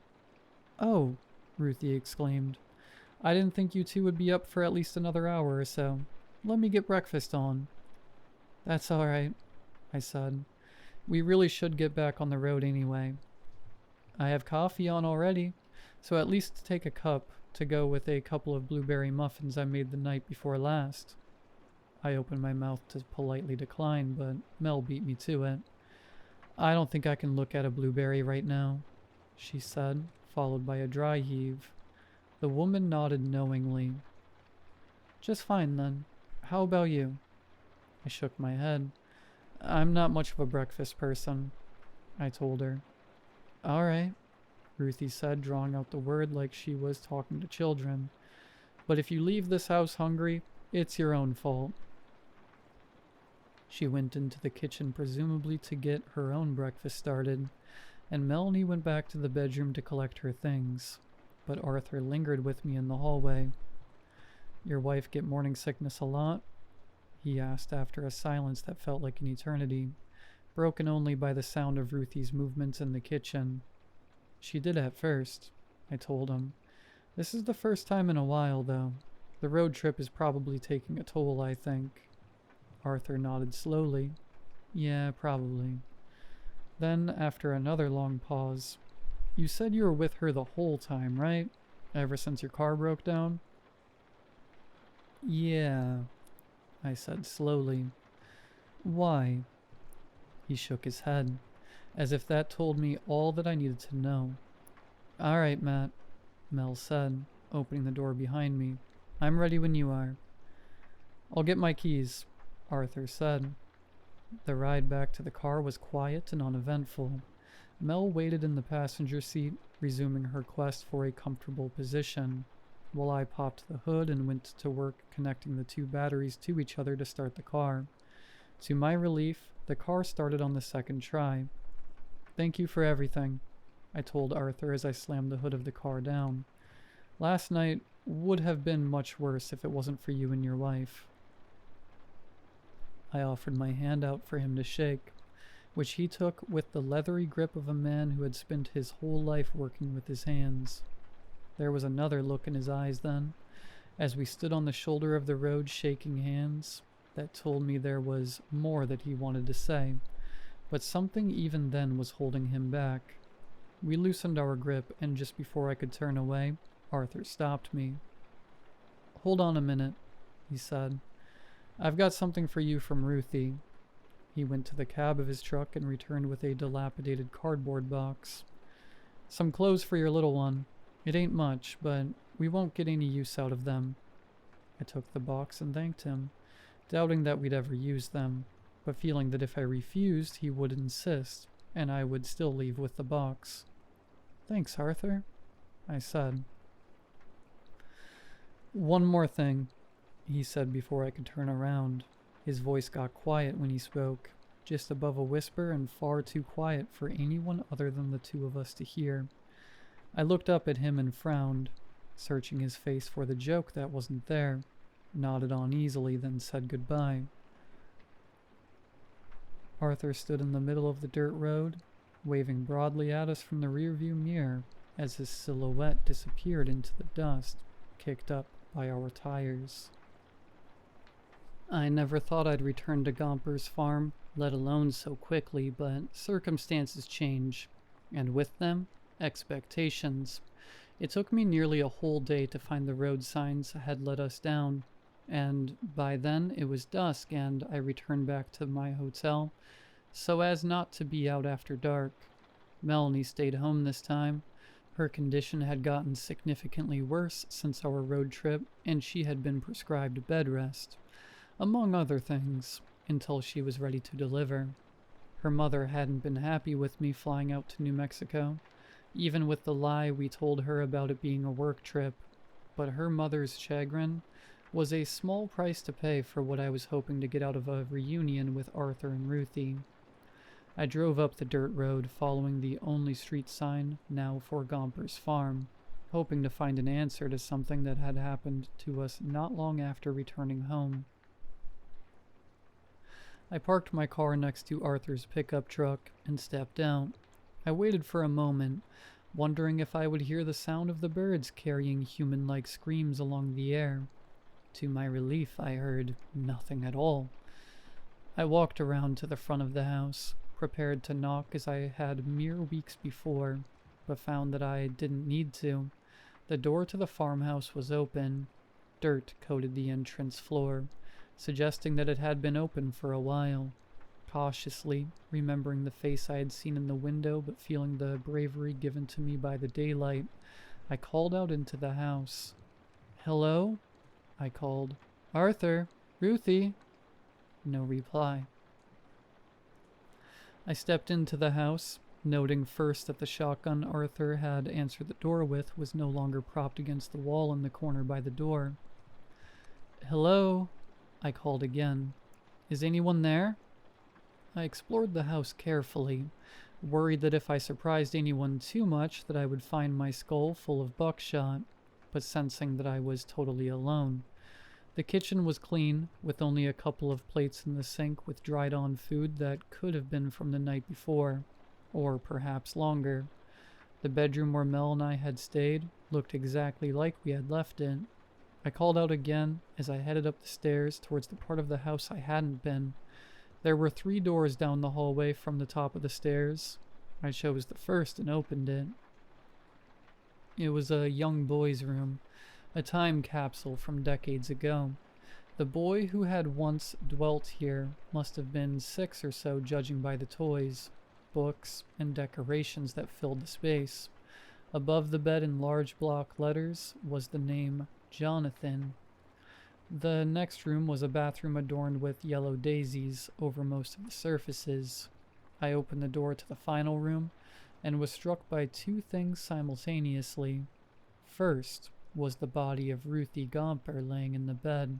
"Oh," Ruthie exclaimed. "I didn't think you two would be up for at least another hour or so. Let me get breakfast on." "That's all right," I said. "We really should get back on the road anyway." "I have coffee on already, so at least take a cup to go with a couple of blueberry muffins I made the night before last." I opened my mouth to politely decline, but Mel beat me to it. "I don't think I can look at a blueberry right now," she said, followed by a dry heave. The woman nodded knowingly. "Just fine, then. How about you?" I shook my head. "I'm not much of a breakfast person," I told her. "All right," Ruthie said, drawing out the word like she was talking to children. "But if you leave this house hungry, it's your own fault." She went into the kitchen presumably to get her own breakfast started, and Melanie went back to the bedroom to collect her things, but Arthur lingered with me in the hallway. "Your wife get morning sickness a lot?" he asked after a silence that felt like an eternity, broken only by the sound of Ruthie's movements in the kitchen. "She did at first," I told him. "This is the first time in a while, though. The road trip is probably taking a toll, I think." Arthur nodded slowly. "Yeah, probably." Then, after another long pause, "You said you were with her the whole time, right? Ever since your car broke down?" "Yeah," I said slowly. "Why?" He shook his head, as if that told me all that I needed to know. "All right, Matt," Mel said, opening the door behind me. "I'm ready when you are." "I'll get my keys," Arthur said. The ride back to the car was quiet and uneventful. Mel waited in the passenger seat, resuming her quest for a comfortable position, while I popped the hood and went to work connecting the 2 batteries to each other to start the car. To my relief, the car started on the second try. "Thank you for everything," I told Arthur as I slammed the hood of the car down. "Last night would have been much worse if it wasn't for you and your wife." I offered my hand out for him to shake, which he took with the leathery grip of a man who had spent his whole life working with his hands. There was another look in his eyes then, as we stood on the shoulder of the road shaking hands, that told me there was more that he wanted to say, but something even then was holding him back. We loosened our grip, and just before I could turn away, Arthur stopped me. "Hold on a minute," he said. "I've got something for you from Ruthie." He went to the cab of his truck and returned with a dilapidated cardboard box. "Some clothes for your little one. It ain't much, but we won't get any use out of them." I took the box and thanked him, doubting that we'd ever use them, but feeling that if I refused, he would insist, and I would still leave with the box. "Thanks, Arthur," I said. "One more thing," he said before I could turn around. His voice got quiet when he spoke, just above a whisper and far too quiet for anyone other than the two of us to hear. I looked up at him and frowned, searching his face for the joke that wasn't there, nodded uneasily, then said goodbye. Arthur stood in the middle of the dirt road, waving broadly at us from the rearview mirror as his silhouette disappeared into the dust, kicked up by our tires. I never thought I'd return to Gumpers' farm, let alone so quickly, but circumstances change, and with them, expectations. It took me nearly a whole day to find the road signs had let us down, and by then it was dusk and I returned back to my hotel, so as not to be out after dark. Melanie stayed home this time. Her condition had gotten significantly worse since our road trip, and she had been prescribed bed rest, among other things, until she was ready to deliver. Her mother hadn't been happy with me flying out to New Mexico, even with the lie we told her about it being a work trip, but her mother's chagrin was a small price to pay for what I was hoping to get out of a reunion with Arthur and Ruthie. I drove up the dirt road, following the only street sign now for Gumper's farm, hoping to find an answer to something that had happened to us not long after returning home. I parked my car next to Arthur's pickup truck and stepped out. I waited for a moment, wondering if I would hear the sound of the birds carrying human-like screams along the air. To my relief, I heard nothing at all. I walked around to the front of the house, prepared to knock as I had mere weeks before, but found that I didn't need to. The door to the farmhouse was open. Dirt coated the entrance floor, suggesting that it had been open for a while. Cautiously, remembering the face I had seen in the window but feeling the bravery given to me by the daylight, I called out into the house. "Hello?" I called. "Arthur? Ruthie?" No reply. I stepped into the house, noting first that the shotgun Arthur had answered the door with was no longer propped against the wall in the corner by the door. "Hello?" I called again. "Is anyone there?" I explored the house carefully, worried that if I surprised anyone too much that I would find my skull full of buckshot, but sensing that I was totally alone. The kitchen was clean, with only a couple of plates in the sink with dried-on food that could have been from the night before, or perhaps longer. The bedroom where Mel and I had stayed looked exactly like we had left it. I called out again as I headed up the stairs towards the part of the house I hadn't been. There were 3 doors down the hallway from the top of the stairs. I chose the first and opened it. It was a young boy's room, a time capsule from decades ago. The boy who had once dwelt here must have been 6 or so, judging by the toys, books, and decorations that filled the space. Above the bed in large block letters was the name Jonathan. The next room was a bathroom adorned with yellow daisies over most of the surfaces. I opened the door to the final room and was struck by 2 things simultaneously. First was the body of Ruthie Gumper laying in the bed,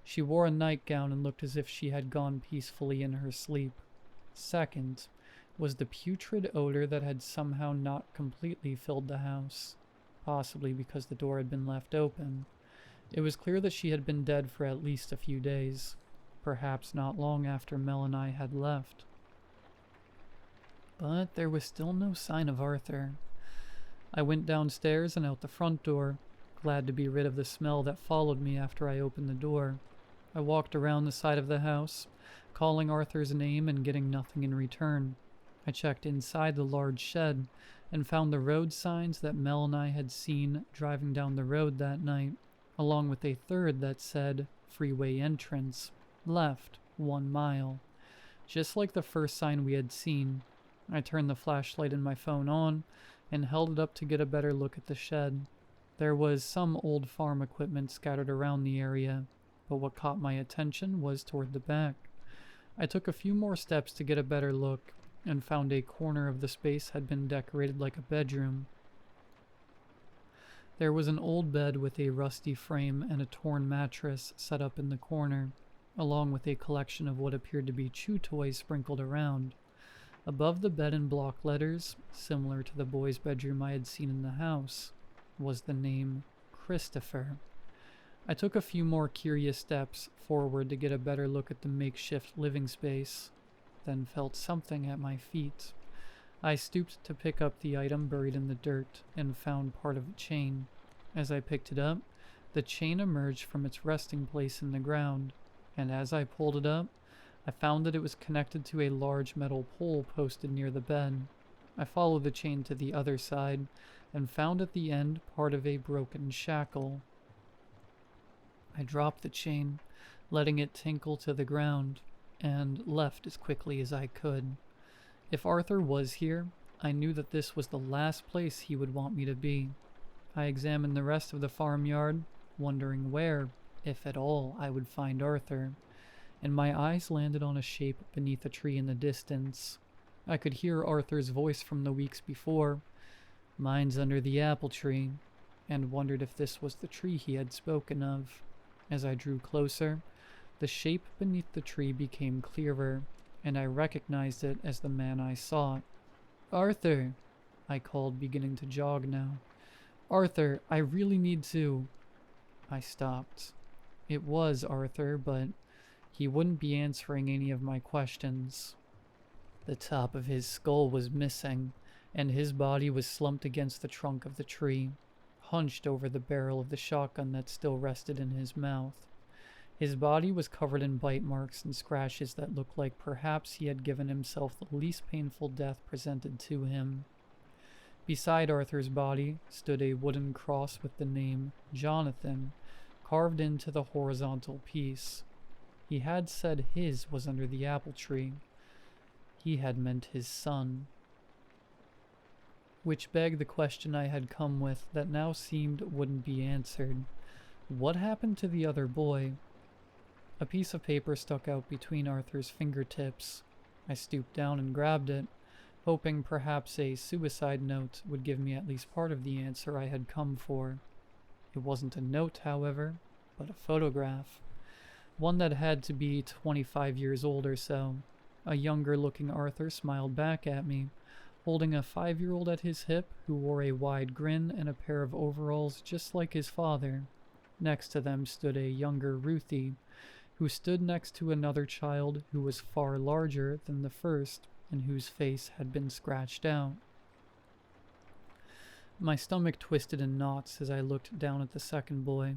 She wore a nightgown and looked as if she had gone peacefully in her sleep. Second was the putrid odor that had somehow not completely filled the house, possibly because the door had been left open. It was clear that she had been dead for at least a few days, perhaps not long after Mel and I had left. But there was still no sign of Arthur. I went downstairs and out the front door, glad to be rid of the smell that followed me after I opened the door. I walked around the side of the house, calling Arthur's name and getting nothing in return. I checked inside the large shed and found the road signs that Mel and I had seen driving down the road that night, along with a third that said freeway entrance, left 1 mile. Just like the first sign we had seen, I turned the flashlight in my phone on and held it up to get a better look at the shed. There was some old farm equipment scattered around the area, but what caught my attention was toward the back. I took a few more steps to get a better look and found a corner of the space had been decorated like a bedroom. There was an old bed with a rusty frame and a torn mattress set up in the corner, along with a collection of what appeared to be chew toys sprinkled around. Above the bed in block letters, similar to the boy's bedroom I had seen in the house, was the name Christopher. I took a few more curious steps forward to get a better look at the makeshift living space, then felt something at my feet. I stooped to pick up the item buried in the dirt and found part of a chain. As I picked it up, the chain emerged from its resting place in the ground, and as I pulled it up, I found that it was connected to a large metal pole posted near the bed. I followed the chain to the other side and found at the end part of a broken shackle. I dropped the chain, letting it tinkle to the ground, and left as quickly as I could. If Arthur was here, I knew that this was the last place he would want me to be. I examined the rest of the farmyard, wondering where, if at all, I would find Arthur, and my eyes landed on a shape beneath a tree in the distance. I could hear Arthur's voice from the weeks before, "Mine's under the apple tree," and wondered if this was the tree he had spoken of. As I drew closer, the shape beneath the tree became clearer, and I recognized it as the man I sought. "Arthur," I called, beginning to jog now. "Arthur, I really need to..." I stopped. It was Arthur, but he wouldn't be answering any of my questions. The top of his skull was missing, and his body was slumped against the trunk of the tree, hunched over the barrel of the shotgun that still rested in his mouth. His body was covered in bite marks and scratches that looked like perhaps he had given himself the least painful death presented to him. Beside Arthur's body stood a wooden cross with the name Jonathan carved into the horizontal piece. He had said his was under the apple tree. He had meant his son. Which begged the question I had come with that now seemed wouldn't be answered. What happened to the other boy? A piece of paper stuck out between Arthur's fingertips. I stooped down and grabbed it, hoping perhaps a suicide note would give me at least part of the answer I had come for. It wasn't a note, however, but a photograph. One that had to be 25 years old or so. A younger-looking Arthur smiled back at me, holding a 5-year-old at his hip who wore a wide grin and a pair of overalls just like his father. Next to them stood a younger Ruthie, who stood next to another child who was far larger than the first and whose face had been scratched out. My stomach twisted in knots as I looked down at the second boy.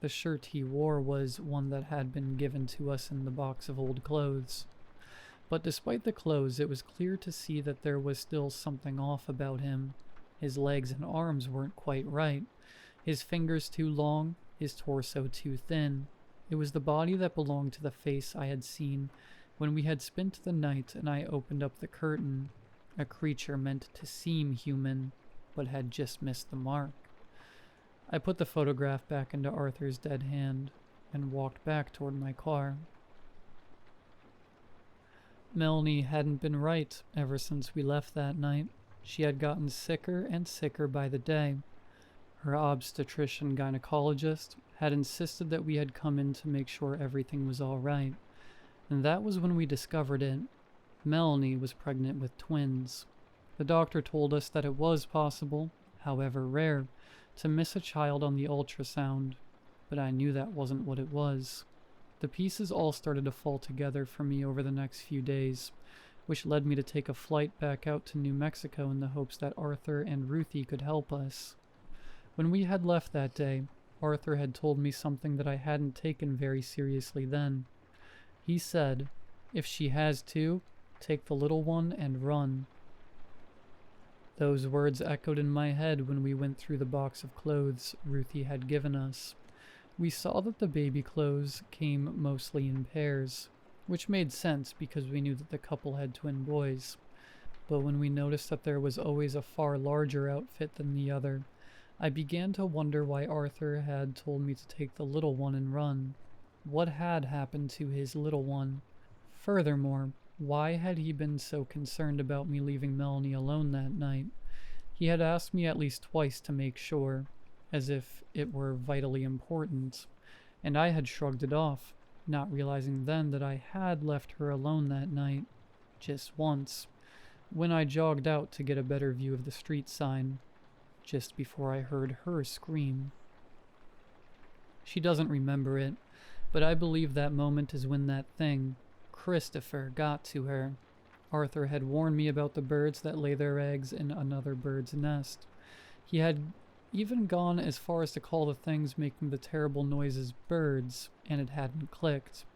The shirt he wore was one that had been given to us in the box of old clothes. But despite the clothes, it was clear to see that there was still something off about him. His legs and arms weren't quite right, his fingers too long, his torso too thin. It was the body that belonged to the face I had seen when we had spent the night and I opened up the curtain, a creature meant to seem human, but had just missed the mark. I put the photograph back into Arthur's dead hand and walked back toward my car. Melanie hadn't been right ever since we left that night. She had gotten sicker and sicker by the day. Her obstetrician gynecologist had insisted that we had come in to make sure everything was all right. And that was when we discovered it. Melanie was pregnant with twins. The doctor told us that it was possible, however rare, to miss a child on the ultrasound, but I knew that wasn't what it was. The pieces all started to fall together for me over the next few days, which led me to take a flight back out to New Mexico in the hopes that Arthur and Ruthie could help us. When we had left that day, Arthur had told me something that I hadn't taken very seriously then. He said, "If she has two, take the little one and run." Those words echoed in my head when we went through the box of clothes Ruthie had given us. We saw that the baby clothes came mostly in pairs, which made sense because we knew that the couple had twin boys. But when we noticed that there was always a far larger outfit than the other, I began to wonder why Arthur had told me to take the little one and run. What had happened to his little one? Furthermore, why had he been so concerned about me leaving Melanie alone that night? He had asked me at least twice to make sure, as if it were vitally important, and I had shrugged it off, not realizing then that I had left her alone that night, just once, when I jogged out to get a better view of the street sign, just before I heard her scream. She doesn't remember it, but I believe that moment is when that thing, Christopher, got to her. Arthur had warned me about the birds that lay their eggs in another bird's nest. He had even gone as far as to call the things making the terrible noises birds, and it hadn't clicked.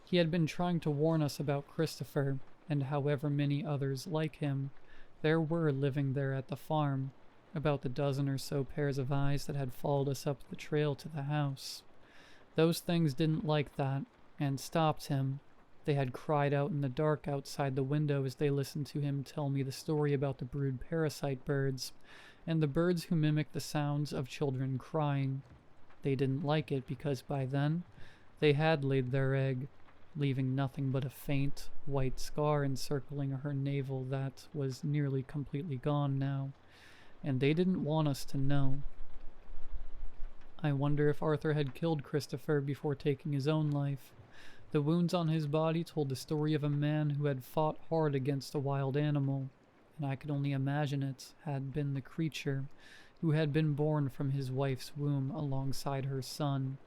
He had been trying to warn us about Christopher, and however many others like him there were living there at the farm, about the dozen or so pairs of eyes that had followed us up the trail to the house. Those things didn't like that, and stopped him. They had cried out in the dark outside the window as they listened to him tell me the story about the brood parasite birds, and the birds who mimic the sounds of children crying. They didn't like it because by then, they had laid their egg, leaving nothing but a faint, white scar encircling her navel that was nearly completely gone now, and they didn't want us to know. I wonder if Arthur had killed Christopher before taking his own life. The wounds on his body told the story of a man who had fought hard against a wild animal, and I could only imagine it had been the creature who had been born from his wife's womb alongside her son.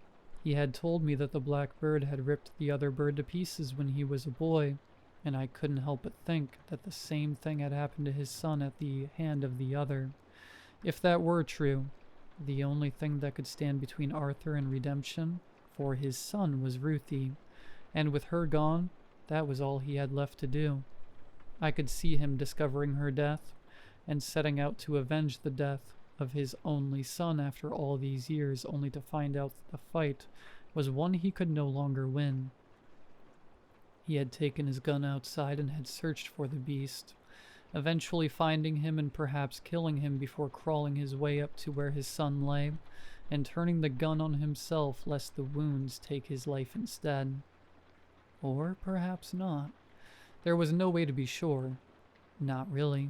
He had told me that the black bird had ripped the other bird to pieces when he was a boy, and I couldn't help but think that the same thing had happened to his son at the hand of the other. If that were true, the only thing that could stand between Arthur and redemption for his son was Ruthie, and with her gone, that was all he had left to do. I could see him discovering her death and setting out to avenge the death of his only son after all these years, only to find out that the fight was one he could no longer win. He had taken his gun outside and had searched for the beast, eventually finding him and perhaps killing him before crawling his way up to where his son lay and turning the gun on himself lest the wounds take his life instead. Or perhaps not. There was no way to be sure. Not really.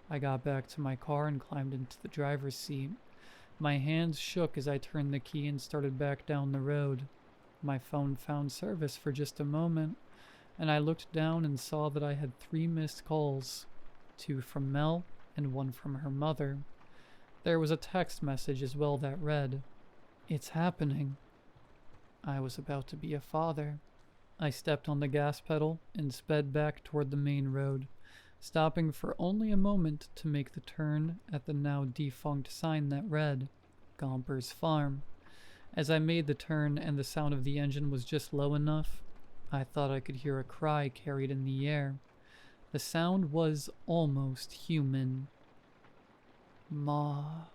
I got back to my car and climbed into the driver's seat. My hands shook as I turned the key and started back down the road. My phone found service for just a moment, and I looked down and saw that I had 3 missed calls, 2 from Mel and 1 from her mother. There was a text message as well that read, "It's happening." I was about to be a father. I stepped on the gas pedal and sped back toward the main road, stopping for only a moment to make the turn at the now defunct sign that read, Gumpers Farm. As I made the turn and the sound of the engine was just low enough, I thought I could hear a cry carried in the air. The sound was almost human. Ma.